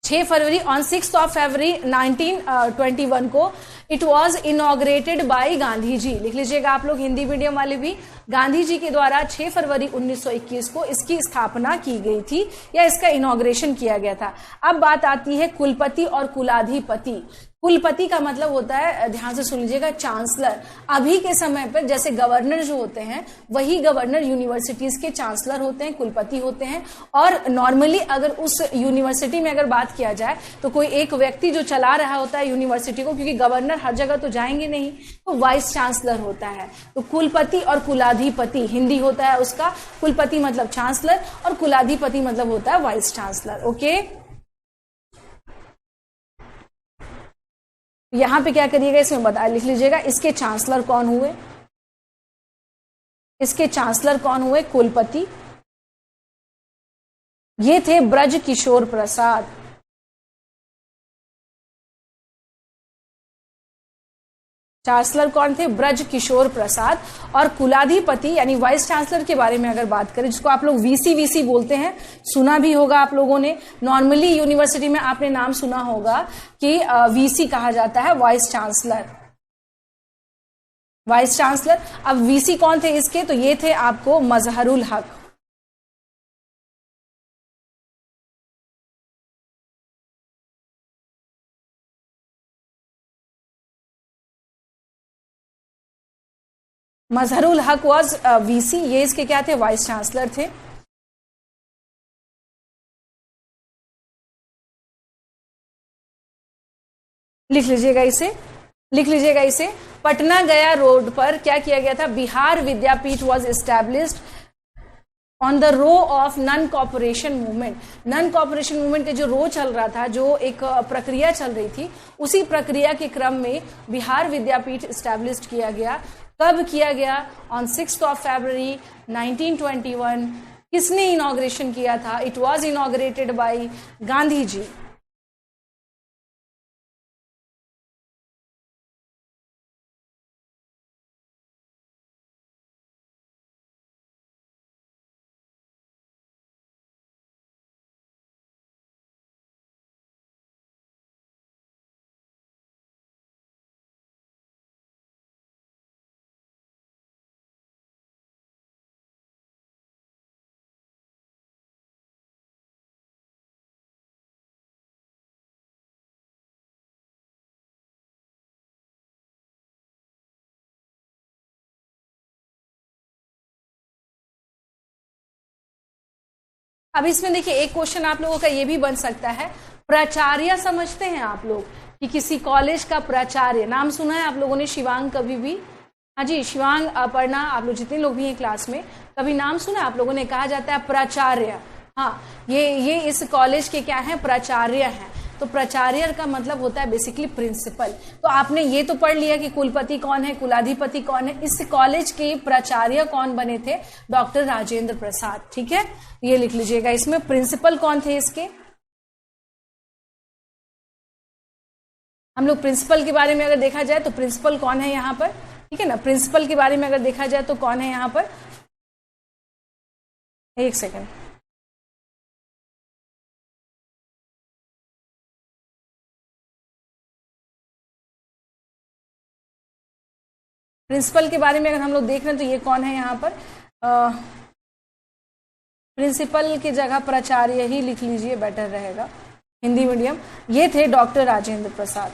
6 फरवरी, ऑन 6 ऑफ फरवरी 1921 को it was inaugurated by Gandhi ji. लिख लीजिएगा आप लोग, हिंदी मीडियम वाले भी, गांधी जी के द्वारा 6 फरवरी 1921 को इसकी स्थापना की गई थी, या इसका इनॉग्रेशन किया गया था। अब बात आती है कुलपति और कुलाधिपति। कुलपति का मतलब होता है, ध्यान से सुन लीजिएगा, चांसलर। अभी के समय पर जैसे गवर्नर जो होते हैं, वही गवर्नर यूनिवर्सिटीज के चांसलर होते हैं, कुलपति होते हैं। और नॉर्मली अगर उस यूनिवर्सिटी में अगर बात किया जाए तो कोई एक व्यक्ति जो चला रहा होता है यूनिवर्सिटी को, क्योंकि गवर्नर हर जगह तो जाएंगे नहीं, तो वाइस चांसलर होता है। तो कुलपति और कुलाधिपति, हिंदी होता है उसका, कुलपति मतलब चांसलर और कुलाधिपति मतलब होता है वाइस चांसलर। ओके, यहां पे क्या करिएगा, इसमें बता लिख लीजिएगा, इसके चांसलर कौन हुए? इसके चांसलर कौन हुए? कुलपति। ये थे ब्रज किशोर प्रसाद। चांसलर कौन थे? ब्रज किशोर प्रसाद। और कुलाधिपति यानी वाइस चांसलर के बारे में अगर बात करें, जिसको आप लोग वीसी बोलते हैं, सुना भी होगा आप लोगों ने, नॉर्मली यूनिवर्सिटी में आपने नाम सुना होगा कि वीसी कहा जाता है, वाइस चांसलर। Vice chancellor. अब वीसी कौन थे इसके, तो ये थे आपको मजहरुल हक। मजहरुल हक वाज वीसी, ये इसके क्या थे, वाइस चांसलर थे। लिख लीजिएगा इसे, लिख लीजिएगा इसे। पटना गया रोड पर क्या किया गया था, Bihar Vidyapeeth was established on the row of non cooperation movement. Non cooperation movement के जो रो चल रहा था, जो एक प्रक्रिया चल रही थी, उसी प्रक्रिया के क्रम में बिहार विद्यापीठ एस्टैब्लिश्ड किया गया। कब किया गया, ऑन 6 फरवरी 1921। किसने इनॉग्रेशन किया था, it was inaugurated by Gandhi ji. अब इसमें देखिए एक क्वेश्चन आप लोगों का ये भी बन सकता है, प्राचार्य समझते हैं आप लोग कि किसी कॉलेज का प्राचार्य, नाम सुना है आप लोगों ने शिवांग कभी भी? हाँ जी, शिवांग, अपर्णा, आप लोग जितने लोग भी हैं क्लास में, कभी नाम सुना आप लोगों ने? कहा जाता है प्राचार्य। हाँ, ये इस कॉलेज के क्या है, प्राचार्य हैं। तो प्राचार्य का मतलब होता है बेसिकली प्रिंसिपल। तो आपने ये तो पढ़ लिया कि कुलपति कौन है, कुलाधिपति कौन है। इस कॉलेज के प्राचार्य कौन बने थे, डॉक्टर राजेंद्र प्रसाद। ठीक है, ये लिख लीजिएगा इसमें। प्रिंसिपल कौन थे इसके, हम लोग प्रिंसिपल के बारे में अगर देखा जाए तो प्रिंसिपल कौन है यहाँ पर, ठीक है ना। प्रिंसिपल के बारे में अगर देखा जाए तो कौन है यहाँ पर, एक सेकेंड, प्रिंसिपल के बारे में अगर हम लोग देख रहे हैं तो ये कौन है यहाँ पर, प्रिंसिपल की जगह प्राचार्य ही लिख लीजिए, बेटर रहेगा, हिंदी मीडियम। ये थे डॉक्टर राजेंद्र प्रसाद।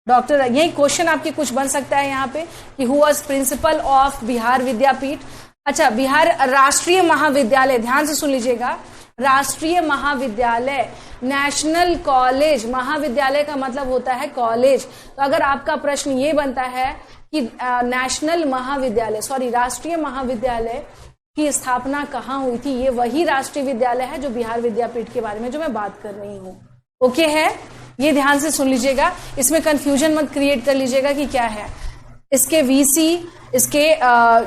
डॉक्टर, यही क्वेश्चन आपके कुछ बन सकता है यहाँ पे कि who was principal of Bihar Vidyapeeth. अच्छा, बिहार राष्ट्रीय महाविद्यालय, ध्यान से सुन लीजिएगा, राष्ट्रीय महाविद्यालय, नेशनल कॉलेज। महाविद्यालय का मतलब होता है कॉलेज। तो अगर आपका प्रश्न ये बनता है कि नेशनल महाविद्यालय, सॉरी, राष्ट्रीय महाविद्यालय की स्थापना कहाँ हुई थी, ये वही राष्ट्रीय विद्यालय है जो बिहार विद्यापीठ के बारे में जो मैं बात कर रही हूँ। ओके है, ये ध्यान से सुन लीजिएगा, इसमें कंफ्यूजन मत क्रिएट कर लीजिएगा कि क्या है। इसके वीसी, इसके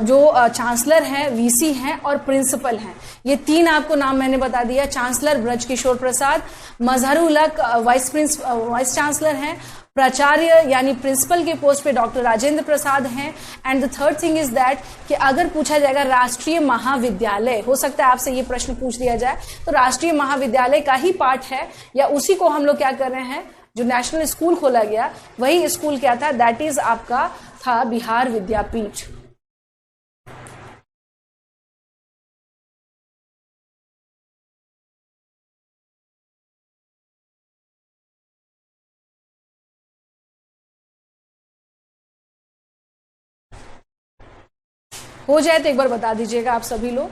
जो चांसलर हैं वीसी हैं और प्रिंसिपल हैं, ये तीन आपको नाम मैंने बता दिया। चांसलर ब्रजकिशोर प्रसाद, मजहरुल हक वाइस चांसलर हैं, प्राचार्य यानी प्रिंसिपल के पोस्ट पे डॉक्टर राजेंद्र प्रसाद हैं। And the third thing is that कि अगर पूछा जाएगा राष्ट्रीय महाविद्यालय, हो सकता है आपसे ये प्रश्न पूछ दिया जाए, तो राष्ट्रीय महाविद्यालय का ही पार्ट है या उसी को हम लोग क्या कर रहे हैं, जो नेशनल स्कूल खोला गया वही स्कूल क्या था, दैट इज आपका था बिहार विद्यापीठ। हो जाए तो एक बार बता दीजिएगा आप सभी लोग।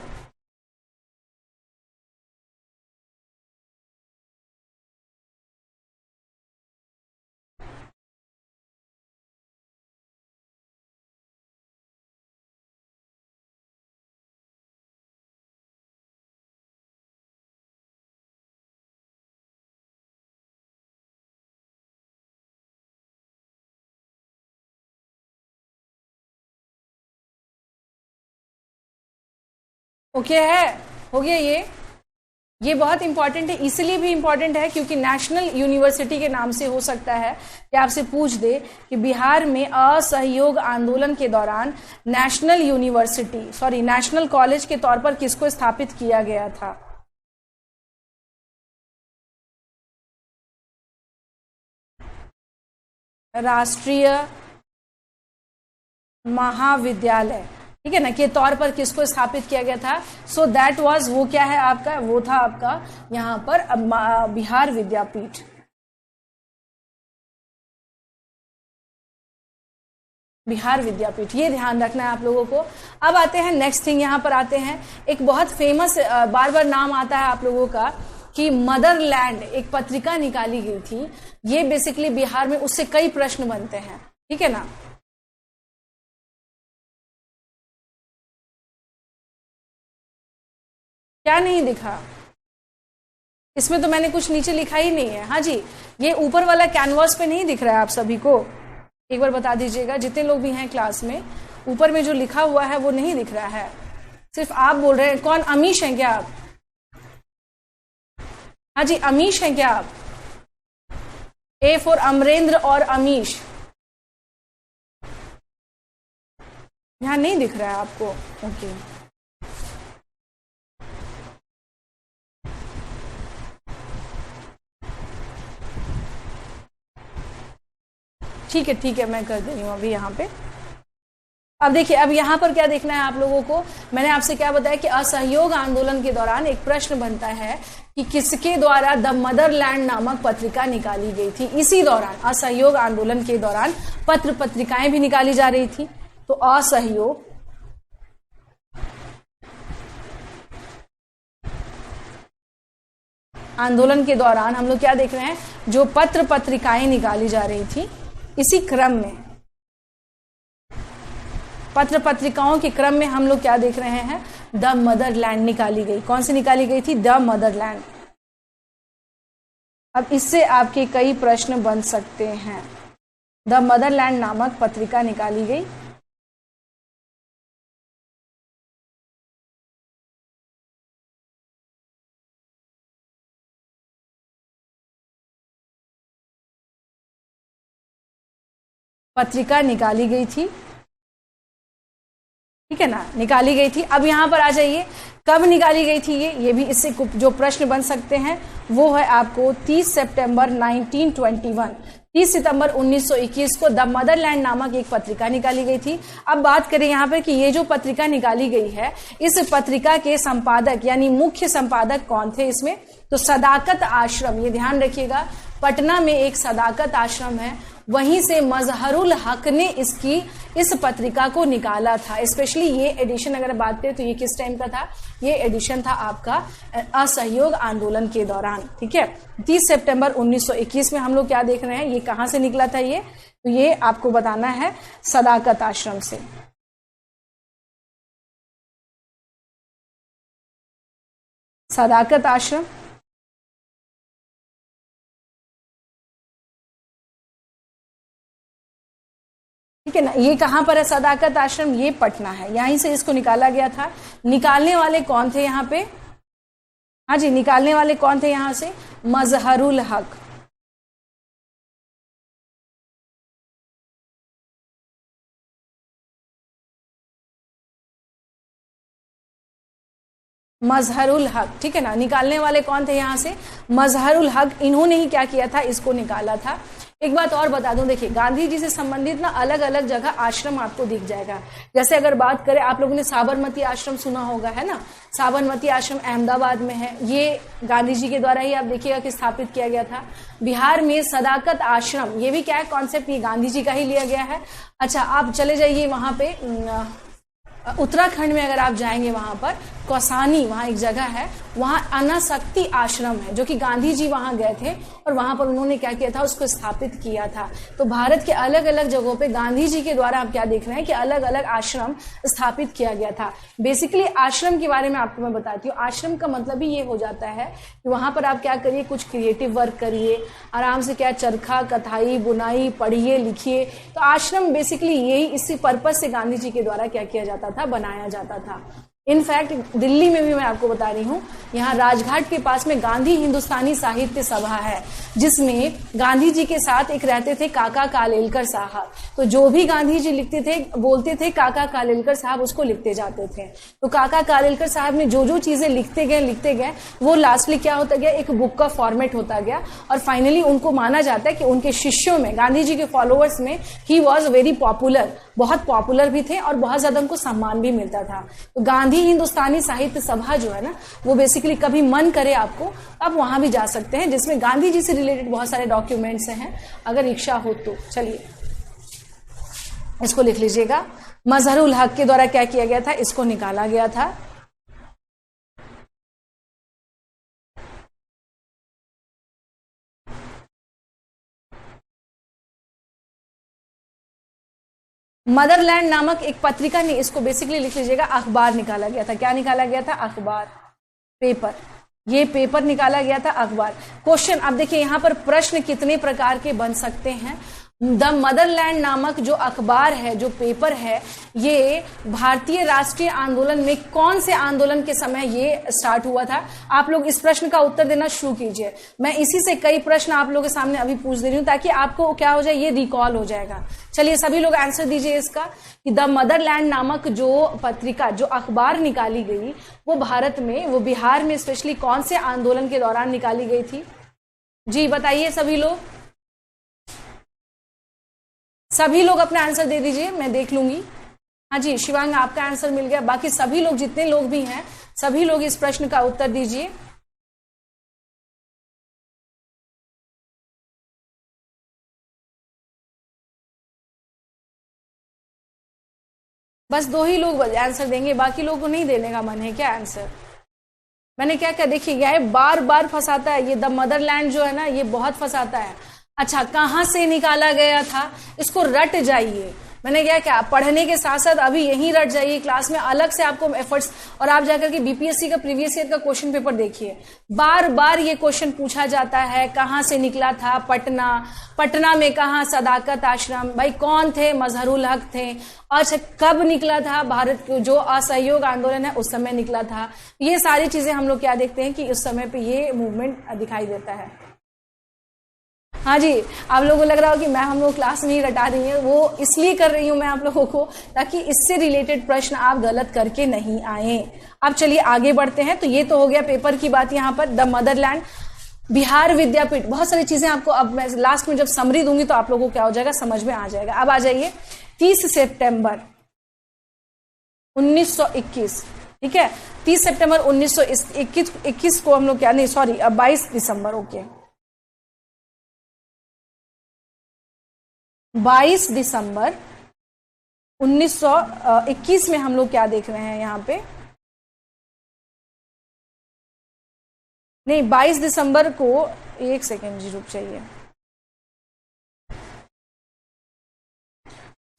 ओके है, हो गया ये बहुत इंपॉर्टेंट है, इसलिए भी इंपॉर्टेंट है क्योंकि नेशनल यूनिवर्सिटी के नाम से हो सकता है कि आपसे पूछ दे कि बिहार में असहयोग आंदोलन के दौरान national university, sorry, national college के तौर पर किसको स्थापित किया गया था। राष्ट्रीय महाविद्यालय, ठीक है ना, के तौर पर किसको स्थापित किया गया था? सो दैट वाज, वो क्या है आपका, वो था आपका यहां पर बिहार विद्यापीठ। बिहार विद्यापीठ, ये ध्यान रखना है आप लोगों को। अब आते हैं नेक्स्ट थिंग, यहां पर आते हैं एक बहुत फेमस बार बार नाम आता है आप लोगों का कि मदरलैंड एक पत्रिका निकाली गई थी। ये बेसिकली बिहार में, उससे कई प्रश्न बनते हैं, ठीक है ना। क्या नहीं दिखा इसमें? तो मैंने कुछ नीचे लिखा ही नहीं है। हाँ जी, ये ऊपर वाला कैनवास पे नहीं दिख रहा है आप सभी को? एक बार बता दीजिएगा, जितने लोग भी हैं क्लास में, ऊपर में जो लिखा हुआ है वो नहीं दिख रहा है, सिर्फ आप बोल रहे हैं। कौन, अमीश हैं क्या आप? हाँ जी, अमीश हैं क्या आप? ए फॉर अमरेंद्र और अमीश, यहां नहीं दिख रहा है आपको? ओके, ठीक है ठीक है, मैं कर दे रही हूँ अभी यहाँ पे। अब देखिए, अब यहाँ पर क्या देखना है आप लोगों को, मैंने आपसे क्या बताया कि असहयोग आंदोलन के दौरान एक प्रश्न बनता है कि किसके द्वारा द मदरलैंड नामक पत्रिका निकाली गई थी। इसी दौरान, असहयोग आंदोलन के दौरान पत्र पत्रिकाएं भी निकाली जा रही थी। तो असहयोग आंदोलन के दौरान हम लोग क्या देख रहे हैं, जो पत्र पत्रिकाएं निकाली जा रही थी, इसी क्रम में, पत्र पत्रिकाओं के क्रम में हम लोग क्या देख रहे हैं, द मदरलैंड निकाली गई। कौन सी निकाली गई थी? The Motherland. अब इससे आपके कई प्रश्न बन सकते हैं। द मदरलैंड नामक पत्रिका निकाली गई। पत्रिका निकाली गई थी, ठीक है ना, निकाली गई थी। अब यहां पर आ जाइए, कब निकाली गई थी ये भी इससे जो प्रश्न बन सकते हैं वो है आपको 30 सितंबर 1921, 30 सितंबर 1921 को द मदरलैंड नामक एक पत्रिका निकाली गई थी। अब बात करें यहाँ पे कि ये जो पत्रिका निकाली गई है, इस पत्रिका के संपादक यानी मुख्य संपादक कौन थे इसमें? तो सदाकत आश्रम, ये ध्यान रखिएगा, पटना में एक सदाकत आश्रम है, वहीं से मजहरुल हक ने इस पत्रिका को निकाला था। स्पेशली ये एडिशन अगर बात करें तो ये किस टाइम का था? ये एडिशन था आपका असहयोग आंदोलन के दौरान, ठीक है। 30 सितंबर 1921 में हम लोग क्या देख रहे हैं, ये कहां से निकला था ये? तो ये आपको बताना है सदाकत आश्रम से। सदाकत आश्रम, ठीक है ना, ये कहां पर है सदाकत आश्रम? ये पटना है, यहीं से इसको निकाला गया था। निकालने वाले कौन थे यहाँ पे? हाँ जी, निकालने वाले कौन थे यहां से? मजहरुल हक। मजहरुल हक, ठीक है ना, निकालने वाले कौन थे यहां से? मजहरुल हक। इन्होंने ही क्या किया था, इसको निकाला था। एक बात और बता दूं, देखिए गांधी जी से संबंधित ना अलग अलग जगह आश्रम आपको दिख जाएगा। जैसे अगर बात करें, आप लोगों ने साबरमती आश्रम सुना होगा, है ना, साबरमती आश्रम अहमदाबाद में है, ये गांधी जी के द्वारा ही आप देखिएगा कि स्थापित किया गया था। बिहार में सदाकत आश्रम, ये भी क्या है कॉन्सेप्ट, ये गांधी जी का ही लिया गया है। अच्छा, आप चले जाइए वहां पे उत्तराखंड में, अगर आप जाएंगे वहां पर कौसानी, वहां एक जगह है, वहां अनासक्ति आश्रम है, जो कि गांधी जी वहां गए थे और वहां पर उन्होंने क्या किया था, उसको स्थापित किया था। तो भारत के अलग अलग जगहों पे गांधी जी के द्वारा आप क्या देख रहे हैं कि अलग अलग आश्रम स्थापित किया गया था। बेसिकली आश्रम के बारे में आपको मैं बताती हूँ। आश्रम का मतलब ही ये हो जाता है कि वहां पर आप क्या करिए, कुछ क्रिएटिव वर्क करिए, आराम से, क्या चरखा, कथाई, बुनाई, पढ़िए, लिखिए। तो आश्रम बेसिकली यही, इसी पर्पज से गांधी जी के द्वारा क्या किया जाता था, बनाया जाता था। इनफैक्ट दिल्ली में भी मैं आपको बता रही हूँ, यहाँ राजघाट के पास में गांधी हिंदुस्तानी साहित्य सभा है, जिसमें गांधी जी के साथ एक रहते थे काका कालेलकर साहब। तो जो भी गांधी जी लिखते थे, बोलते थे काका कालेलकर साहब, उसको लिखते जाते थे। तो काका कालेलकर साहब ने जो जो चीजें लिखते गए वो लास्टली क्या होता गया, एक बुक का फॉर्मेट होता गया। और फाइनली उनको माना जाता है कि उनके शिष्यों में, गांधी जी के फॉलोअर्स में, ही वॉज वेरी पॉपुलर, बहुत पॉपुलर भी थे और बहुत ज्यादा उनको सम्मान भी मिलता था। तो गांधी हिंदुस्तानी साहित्य सभा जो है ना, वो बेसिकली कभी मन करे आपको, आप वहां भी जा सकते हैं, जिसमें गांधी जी से रिलेटेड बहुत सारे डॉक्यूमेंट्स हैं, अगर इच्छा हो तो। चलिए इसको लिख लीजिएगा। मजहरुल हक के द्वारा क्या किया गया था, इसको निकाला गया था। मदरलैंड नामक एक पत्रिका ने, इसको बेसिकली लिख लीजिएगा, अखबार निकाला गया था। क्या निकाला गया था? अखबार, पेपर। ये पेपर निकाला गया था, अखबार। क्वेश्चन, अब देखिए यहां पर प्रश्न कितने प्रकार के बन सकते हैं। द मदरलैंड नामक जो अखबार है, जो पेपर है, ये भारतीय राष्ट्रीय आंदोलन में कौन से आंदोलन के समय ये स्टार्ट हुआ था? आप लोग इस प्रश्न का उत्तर देना शुरू कीजिए। मैं इसी से कई प्रश्न आप लोगों के सामने अभी पूछ दे रही हूं, ताकि आपको क्या हो जाए, ये रिकॉल हो जाएगा। चलिए सभी लोग आंसर दीजिए इसका, कि द मदरलैंड नामक जो पत्रिका, जो अखबार निकाली गई, वो भारत में, वो बिहार में स्पेशली कौन से आंदोलन के दौरान निकाली गई थी? जी बताइए सभी लोग, सभी लोग अपना आंसर दे दीजिए, मैं देख लूंगी। हाँ जी शिवांग, आपका आंसर मिल गया। बाकी सभी लोग, जितने लोग भी हैं, सभी लोग इस प्रश्न का उत्तर दीजिए। बस 2 ही लोग आंसर देंगे, बाकी लोगों को नहीं देने का मन है क्या आंसर? मैंने क्या क्या देखिए, यह बार बार फंसाता है, ये द मदरलैंड जो है ना, ये बहुत फंसाता है। अच्छा, कहां से निकाला गया था, इसको रट जाइए। मैंने क्या पढ़ने के साथ साथ अभी यहीं रट जाइए, क्लास में अलग से आपको एफर्ट्स, और आप जाकर के बीपीएससी का प्रीवियस ईयर का क्वेश्चन पेपर देखिए, बार बार ये क्वेश्चन पूछा जाता है। कहां से निकला था? पटना। पटना में कहां? सदाकत आश्रम। भाई कौन थे? मजहरुल हक थे। अच्छा, कब निकला था? भारत जो असहयोग आंदोलन है उस समय निकला था। ये सारी चीजें हम लोग क्या देखते हैं कि उस समय पे ये मूवमेंट दिखाई देता है। हाँ जी, आप लोगों को लग रहा हो कि मैं हम लोग क्लास नहीं रटा रही है, वो इसलिए कर रही हूं मैं आप लोगों को, ताकि इससे रिलेटेड प्रश्न आप गलत करके नहीं आए। अब चलिए आगे बढ़ते हैं। तो ये तो हो गया पेपर की बात। यहाँ पर द मदरलैंड, बिहार विद्यापीठ, बहुत सारी चीजें आपको, अब मैं लास्ट में जब समरी दूंगी तो आप लोगों को क्या हो जाएगा, समझ में आ जाएगा। अब आ जाइए 30 सितंबर 1921, ठीक है, 30 सितंबर 1921 को हम लोग क्या, नहीं सॉरी, अब 22 दिसंबर, ओके, 22 दिसंबर 1921 में हम लोग क्या देख रहे हैं यहाँ पे, नहीं 22 दिसंबर को, एक सेकेंड जी रुक जाइए,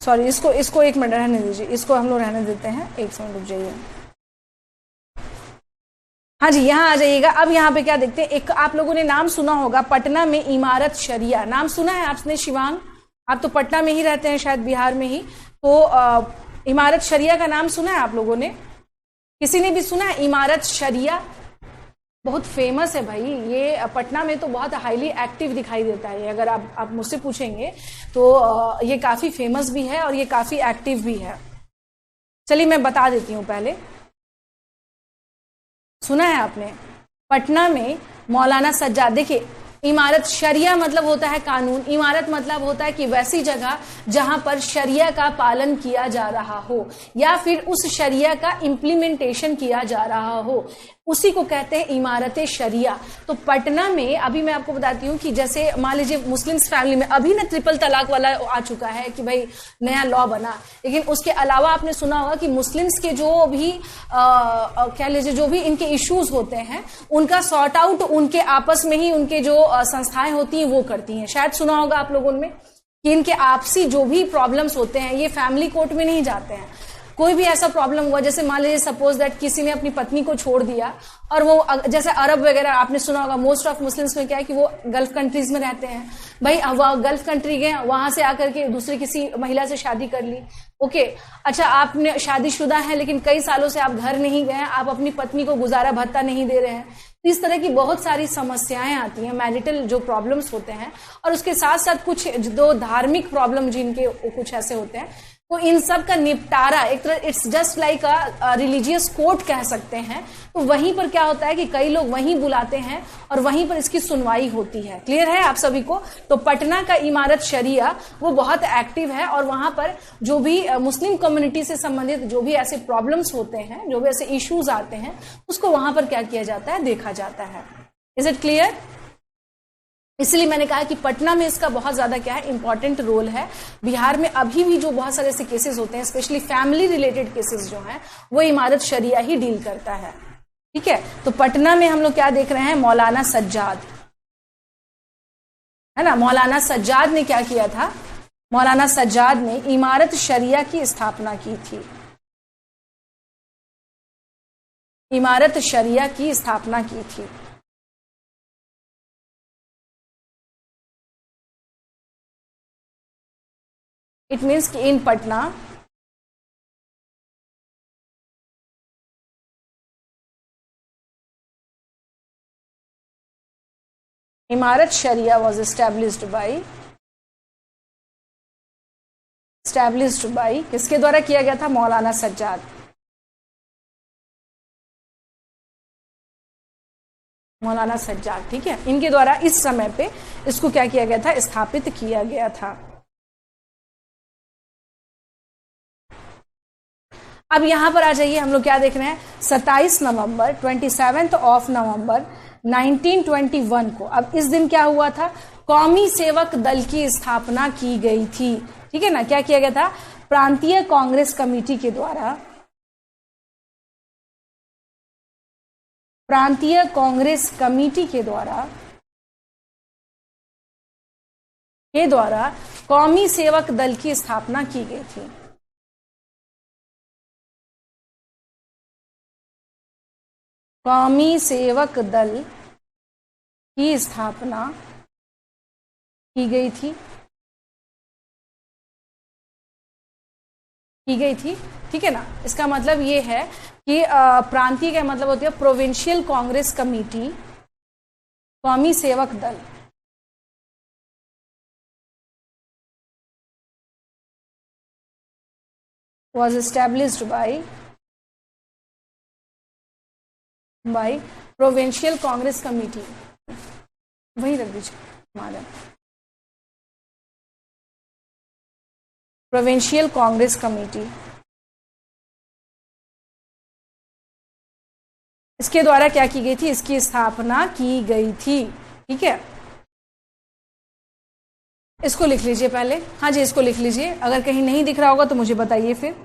सॉरी, इसको 1 मिनट रहने दीजिए, इसको हम लोग रहने देते हैं, 1 सेकंड रुक जाइए। हाँ जी, यहाँ आ जाइएगा। अब यहाँ पे क्या देखते हैं, एक आप लोगों ने नाम सुना होगा, पटना में इमारत शरिया, नाम सुना है आपने शिवांग? आप तो पटना में ही रहते हैं शायद, बिहार में ही, तो इमारत शरिया का नाम सुना है आप लोगों ने? किसी ने भी सुना है इमारत शरिया? बहुत फेमस है भाई, ये पटना में तो बहुत हाईली एक्टिव दिखाई देता है। अगर आप मुझसे पूछेंगे तो ये काफी फेमस भी है और ये काफी एक्टिव भी है। चलिए मैं बता देती हूँ पहले, सुना है आपने? पटना में मौलाना सज्जाद, देखिए इमारत, शरिया मतलब होता है कानून, इमारत मतलब होता है कि वैसी जगह जहां पर शरिया का पालन किया जा रहा हो या फिर उस शरिया का इम्प्लीमेंटेशन किया जा रहा हो, उसी को कहते हैं इमारत शरिया। तो पटना में अभी मैं आपको बताती हूँ कि जैसे मान लीजिए मुस्लिम्स फैमिली में अभी ना ट्रिपल तलाक वाला आ चुका है कि भाई नया लॉ बना, लेकिन उसके अलावा आपने सुना होगा कि मुस्लिम्स के जो भी कह लीजिए जो भी इनके इश्यूज होते हैं उनका सॉर्ट आउट उनके आपस में ही उनके जो संस्थाएं होती हैं वो करती हैं। शायद सुना होगा आप लोगों में कि इनके आपसी जो भी प्रॉब्लम्स होते हैं ये फैमिली कोर्ट में नहीं जाते हैं, कोई भी ऐसा प्रॉब्लम हुआ, जैसे मान लीजिए सपोज दैट किसी ने अपनी पत्नी को छोड़ दिया, और वो जैसे अरब वगैरह आपने सुना होगा, मोस्ट ऑफ मुस्लिम्स में क्या है कि वो गल्फ कंट्रीज में रहते हैं, भाई वह गल्फ कंट्री गए, वहां से आकर के दूसरी किसी महिला से शादी कर ली, ओके, अच्छा आपने शादीशुदा है लेकिन कई सालों से आप घर नहीं गए, आप अपनी पत्नी को गुजारा भत्ता नहीं दे रहे हैं, तो इस तरह की बहुत सारी समस्याएं आती हैं, मैरिटल जो प्रॉब्लम्स होते हैं, और उसके साथ साथ कुछ दो धार्मिक प्रॉब्लम जिनके कुछ ऐसे होते हैं, तो इन सब का निपटारा एक तरह it's just like a religious court कह सकते हैं। तो वहीं पर क्या होता है कि कई लोग वहीं बुलाते हैं और वहीं पर इसकी सुनवाई होती है। क्लियर है आप सभी को? तो पटना का इमारत शरिया वो बहुत एक्टिव है, और वहां पर जो भी मुस्लिम कम्युनिटी से संबंधित जो भी ऐसे प्रॉब्लम्स होते हैं, जो भी ऐसे इश्यूज आते हैं, उसको वहां पर क्या किया जाता है, देखा जाता है। Is it clear? इसलिए मैंने कहा कि पटना में इसका बहुत ज्यादा क्या है, इंपॉर्टेंट रोल है। बिहार में अभी भी जो बहुत सारे ऐसे केसेस होते हैं, स्पेशली फैमिली रिलेटेड केसेस जो हैं, वो इमारत शरिया ही डील करता है। ठीक है, तो पटना में हम लोग क्या देख रहे हैं, मौलाना सज्जाद, है ना, मौलाना सज्जाद ने क्या किया था, मौलाना सज्जाद ने इमारत शरिया की स्थापना की थी, इमारत शरिया की स्थापना की थी। इट मीन्स कि इन पटना इमारत शरिया वॉज एस्टैब्लिश्ड बाई किसके द्वारा किया गया था, मौलाना सज्जाद, मौलाना सज्जाद। ठीक है, इनके द्वारा इस समय पे इसको क्या किया गया था, स्थापित किया गया था। अब यहां पर आ जाइए, हम लोग क्या देख रहे हैं, 27 नवंबर 27 ऑफ नवंबर 1921 को, अब इस दिन क्या हुआ था, कौमी सेवक दल की स्थापना की गई थी। ठीक है ना, क्या किया गया था, प्रांतीय कांग्रेस कमेटी के द्वारा, प्रांतीय कांग्रेस कमेटी के द्वारा कौमी सेवक दल की स्थापना की गई थी। कौमी सेवक दल की स्थापना की गई थी, ठीक है ना। इसका मतलब ये है कि प्रांतीय का मतलब होती है प्रोविंशियल कांग्रेस कमेटी, कौमी सेवक दल, was established by provincial Congress committee, वही रख दीजिए हमारा, प्रोविंशियल कांग्रेस कमेटी, इसके द्वारा क्या की गई थी, इसकी स्थापना की गई थी। ठीक है, इसको लिख लीजिए पहले, हाँ जी इसको लिख लीजिए, अगर कहीं नहीं दिख रहा होगा तो मुझे बताइए फिर।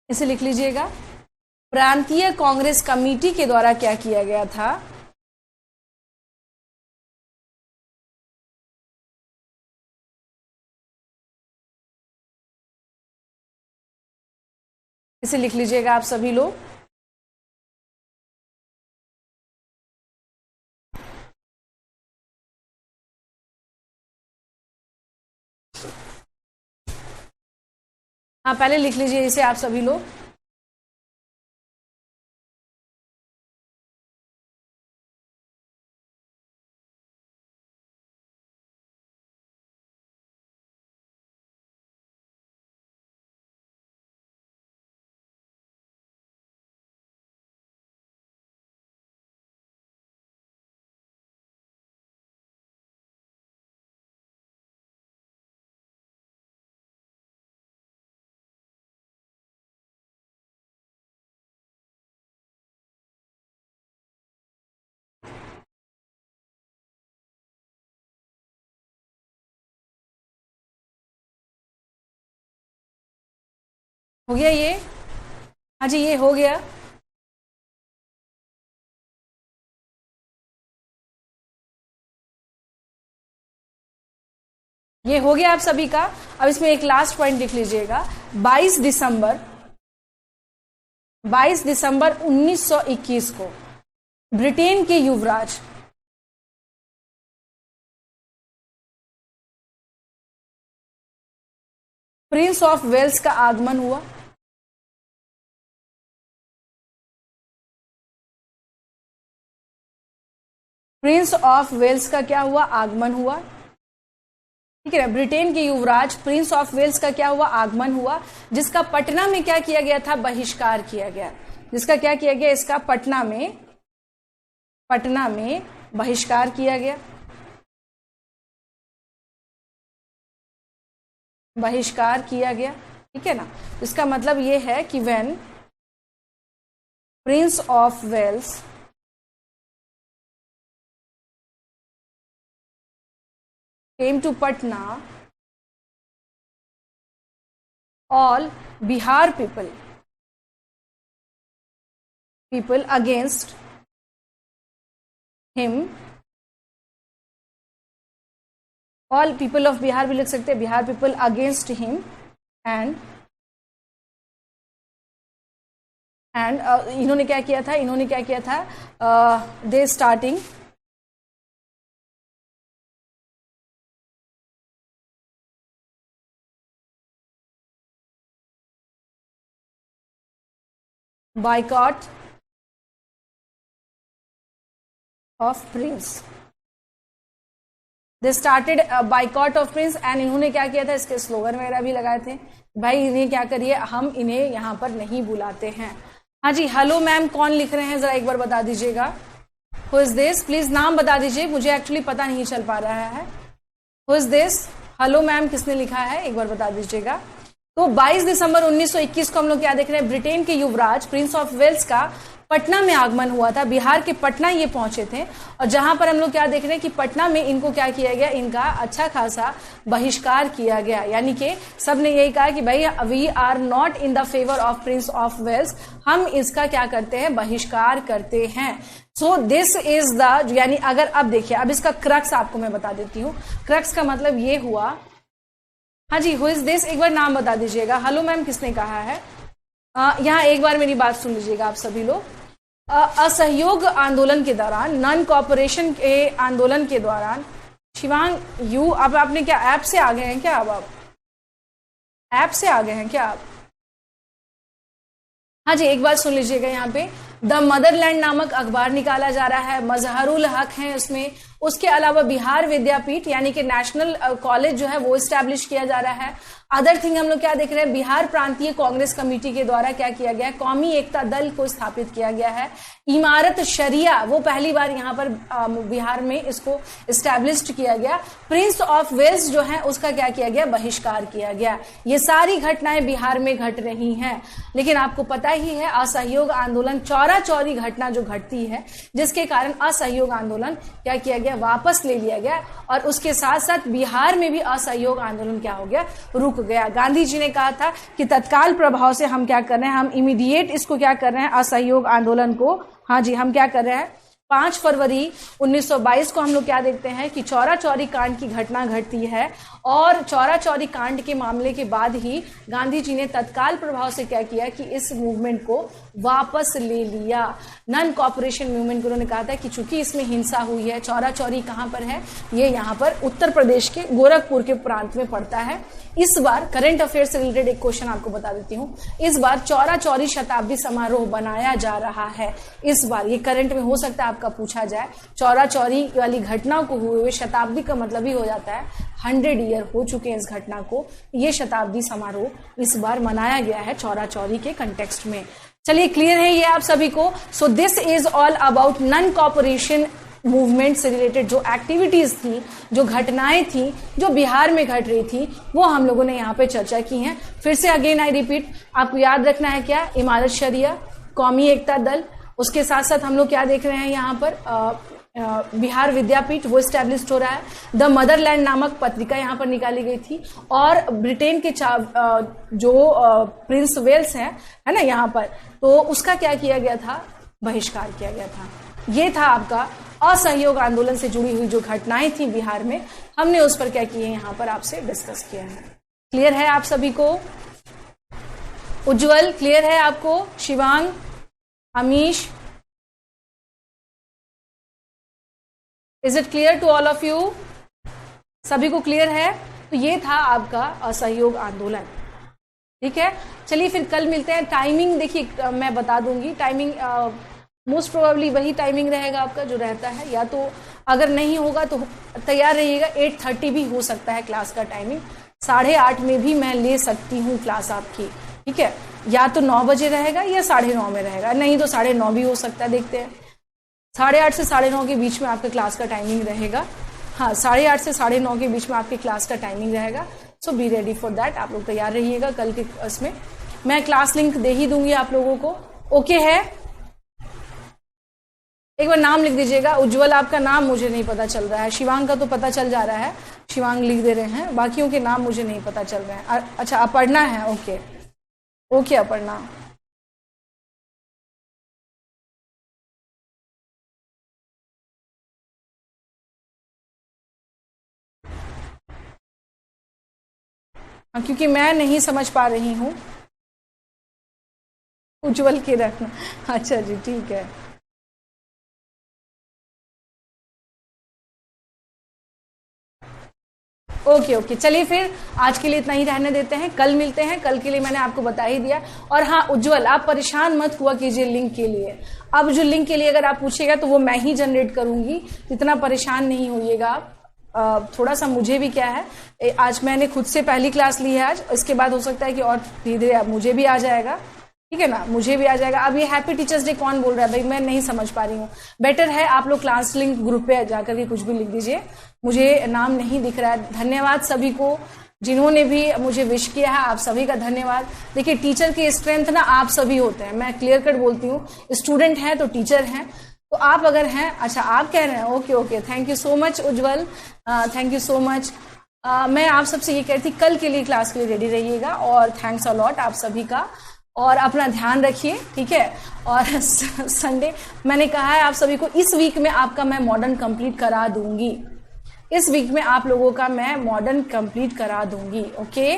इसे लिख लीजिएगा, प्रांतीय कांग्रेस कमेटी के द्वारा क्या किया गया था, इसे लिख लीजिएगा आप सभी लोग। हाँ पहले लिख लीजिए इसे आप सभी लोग। हो गया ये? हाँ जी, ये हो गया। ये हो गया आप सभी का। अब इसमें एक लास्ट पॉइंट लिख लीजिएगा। 22 दिसंबर 1921 को ब्रिटेन के युवराज प्रिंस ऑफ वेल्स का आगमन हुआ। प्रिंस ऑफ वेल्स का क्या हुआ? आगमन हुआ। ठीक है, ब्रिटेन के युवराज प्रिंस ऑफ वेल्स का क्या हुआ? आगमन हुआ, जिसका पटना में क्या किया गया था? बहिष्कार किया गया। जिसका क्या किया गया? इसका पटना में बहिष्कार किया गया। बहिष्कार किया गया, ठीक है ना। इसका मतलब यह है कि when Prince of Wales came to Patna, all Bihar people against him, all people of Bihar भी लिख सकते हैं, Bihar people against him and इन्होंने क्या किया था? they starting boycott of prince. They started a boycott of prince and इन्होंने क्या किया था? इसके स्लोगन वगैरह भी लगाए थे, भाई इन्हें क्या करिए, हम इन्हें यहाँ पर नहीं बुलाते हैं। हाँ जी, हेलो मैम कौन लिख रहे हैं जरा एक बार बता दीजिएगा। Who is this? प्लीज नाम बता दीजिए, मुझे एक्चुअली पता नहीं चल पा रहा है। Who is this? Hello ma'am किसने लिखा है एक बार बता दीजिएगा। तो 22 दिसंबर 1921 को हम लोग क्या देख रहे हैं? ब्रिटेन के युवराज प्रिंस ऑफ वेल्स का पटना में आगमन हुआ था। बिहार के पटना ये पहुंचे थे और जहां पर हम लोग क्या देख रहे हैं कि पटना में इनको क्या किया गया? इनका अच्छा खासा बहिष्कार किया गया। यानी कि सबने यही कहा कि भाई we are not in the favour of Prince of Wales, हम इसका क्या करते हैं? बहिष्कार करते हैं। सो दिस इज द, यानी अगर अब देखिए, अब इसका क्रक्स आपको मैं बता देती हूँ। क्रक्स का मतलब ये हुआ, हाँ जी, हु इज दिस एक बार नाम बता दीजिएगा। हेलो मैम किसने कहा है? यहाँ एक बार मेरी बात सुन लीजिएगा आप सभी लोग। असहयोग आंदोलन के दौरान, नॉन कॉपरेशन के आंदोलन के दौरान, शिवांग यू, अब आपने क्या ऐप से आ गए हैं क्या? अब आप ऐप से आ गए हैं क्या आप? हाँ जी, एक बात सुन लीजिएगा। यहाँ पे द मदरलैंड नामक अखबार निकाला जा रहा है, मजहरुल हक है उसमें। उसके अलावा बिहार विद्यापीठ यानी कि नेशनल कॉलेज जो है वो इस्टेब्लिश किया जा रहा है। अदर थिंग हम लोग क्या देख रहे हैं? बिहार प्रांतीय कांग्रेस कमेटी के द्वारा क्या किया गया? कौमी एकता दल को स्थापित किया गया है। इमारत शरिया वो पहली बार यहाँ पर बिहार में इसको इस्टेब्लिश्ड किया गया। प्रिंस ऑफ वेल्स जो है उसका क्या किया गया? बहिष्कार किया गया। ये सारी घटनाएं बिहार में घट रही हैं। लेकिन आपको पता ही है असहयोग आंदोलन, चौरा चौरी घटना जो घटती है, जिसके कारण असहयोग आंदोलन क्या किया गया? वापस ले लिया गया। और उसके साथ साथ बिहार में भी असहयोग आंदोलन क्या हो गया? रुक गया। गांधी जी ने कहा था कि तत्काल प्रभाव से हम क्या कर रहे हैं? हम इमीडिएट इसको क्या कर रहे हैं? असहयोग आंदोलन को, हाँ जी, हम क्या कर रहे हैं? 5 फरवरी 1922 को हम लोग क्या देखते हैं कि चौरा चौरी कांड की घटना घटती है। और चौरा चौरी कांड के मामले के बाद ही गांधी जी ने तत्काल प्रभाव से क्या किया कि इस मूवमेंट को वापस ले लिया। नॉन कॉपरेशन मूवमेंट को उन्होंने कहा था कि चूंकि इसमें हिंसा हुई है। चौरा चौरी कहां पर है? ये यहाँ पर उत्तर प्रदेश के गोरखपुर के प्रांत में पड़ता है। इस बार करंट अफेयर से रिलेटेड एक क्वेश्चन आपको बता देती हूँ। इस बार चौरा चौरी शताब्दी समारोह बनाया जा रहा है। इस बार ये करंट में हो सकता है आपका पूछा जाए। चौरा चौरी वाली घटना को हुए हुए शताब्दी का मतलब ही हो जाता है 100 ईयर हो चुके हैं इस घटना को। ये शताब्दी समारोह इस बार मनाया गया है चौरा चौरी के कंटेक्स्ट में। चलिए, क्लियर है ये आप सभी को? So this is all about non cooperation movement से रिलेटेड जो एक्टिविटीज थी, जो घटनाएं थी, जो बिहार में घट रही थी, वो हम लोगों ने यहाँ पे चर्चा की हैं। फिर से अगेन आई रिपीट, आपको याद रखना है क्या? इमारत शरिया, कौमी एकता दल, उसके साथ साथ हम लोग क्या देख रहे हैं यहाँ पर? बिहार विद्यापीठ वो स्टैब्लिश्ड हो रहा है। द मदरलैंड नामक पत्रिका यहाँ पर निकाली गई थी, और ब्रिटेन के जो प्रिंस वेल्स है ना यहाँ पर, तो उसका क्या किया गया था, बहिष्कार किया गया था। ये था आपका असहयोग आंदोलन से जुड़ी हुई जो घटनाएं थी बिहार में, हमने उस पर क्या किए यहाँ पर आपसे डिस्कस किया है। क्लियर है आप सभी को? उज्जवल क्लियर है आपको? Shivang, Amish, is it clear to all of you? सभी को क्लियर है? तो ये था आपका असहयोग आंदोलन। ठीक है, चलिए फिर कल मिलते हैं। टाइमिंग देखिए मैं बता दूंगी, टाइमिंग मोस्ट प्रोबेबली वही टाइमिंग रहेगा आपका जो रहता है, या तो अगर नहीं होगा तो तैयार रहिएगा। 8:30 भी हो सकता है क्लास का टाइमिंग, 8:30 में भी मैं ले सकती हूँ क्लास आपकी। ठीक है, या तो 9 बजे रहेगा या 9:30 में रहेगा, नहीं तो 9:30 भी हो सकता है, देखते हैं। 8:30 से 9:30 के बीच में आपका क्लास का टाइमिंग रहेगा। हाँ, 8:30 से 9:30 के बीच में आपकी क्लास का टाइमिंग रहेगा। सो बी रेडी फॉर दैट, आप लोग तैयार रहिएगा। कल के इसमें मैं क्लास लिंक दे ही दूंगी आप लोगों को। ओके है, एक बार नाम लिख दीजिएगा। उज्जवल आपका नाम मुझे नहीं पता चल रहा है, शिवांग का तो पता चल जा रहा है, शिवांग लिख दे रहे हैं, बाकियों के नाम मुझे नहीं पता चल रहे हैं। अच्छा, अपर्णा है, ओके ओके अपर्णा। क्योंकि मैं नहीं समझ पा रही हूँ, उज्जवल के रखना। अच्छा जी, ठीक है। ओके ओके, चलिए फिर आज के लिए इतना ही रहने देते हैं, कल मिलते हैं। कल के लिए मैंने आपको बता ही दिया। और हाँ उज्जवल, आप परेशान मत हुआ कीजिए लिंक के लिए। अब जो लिंक के लिए अगर आप पूछिएगा तो वो मैं ही जनरेट करूंगी, इतना परेशान नहीं होइएगा आप। थोड़ा सा मुझे भी क्या है, आज मैंने खुद से पहली क्लास ली है आज, इसके बाद हो सकता है कि और धीरे धीरे मुझे भी आ जाएगा। ठीक है ना, मुझे भी आ जाएगा। अब ये हैप्पी टीचर्स डे कौन बोल रहा है भाई, मैं नहीं समझ पा रही हूँ। बेटर है आप लोग क्लास लिंक ग्रुप पे जाकर के कुछ भी लिख दीजिए, मुझे नाम नहीं दिख रहा है। धन्यवाद सभी को जिन्होंने भी मुझे विश किया है, आप सभी का धन्यवाद। देखिए टीचर की स्ट्रेंथ ना आप सभी होते हैं, मैं क्लियर कट बोलती हूँ। स्टूडेंट हैं तो टीचर हैं, तो आप अगर हैं, अच्छा आप कह रहे हैं, okay okay, thank you so much Ujjwal, thank you so much. मैं आप सबसे ये कहती, कल के लिए क्लास के लिए रेडी रहिएगा, और थैंक्स अ लॉट आप सभी का, और अपना ध्यान रखिए। ठीक है, और संडे मैंने कहा है आप सभी को, इस वीक में आपका मैं मॉडर्न कंप्लीट करा दूंगी, इस वीक में आप लोगों का मैं मॉडर्न कंप्लीट करा दूंगी। ओके,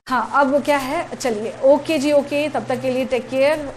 हाँ अब क्या है, चलिए ओके जी, ओके, तब तक के लिए टेक केयर।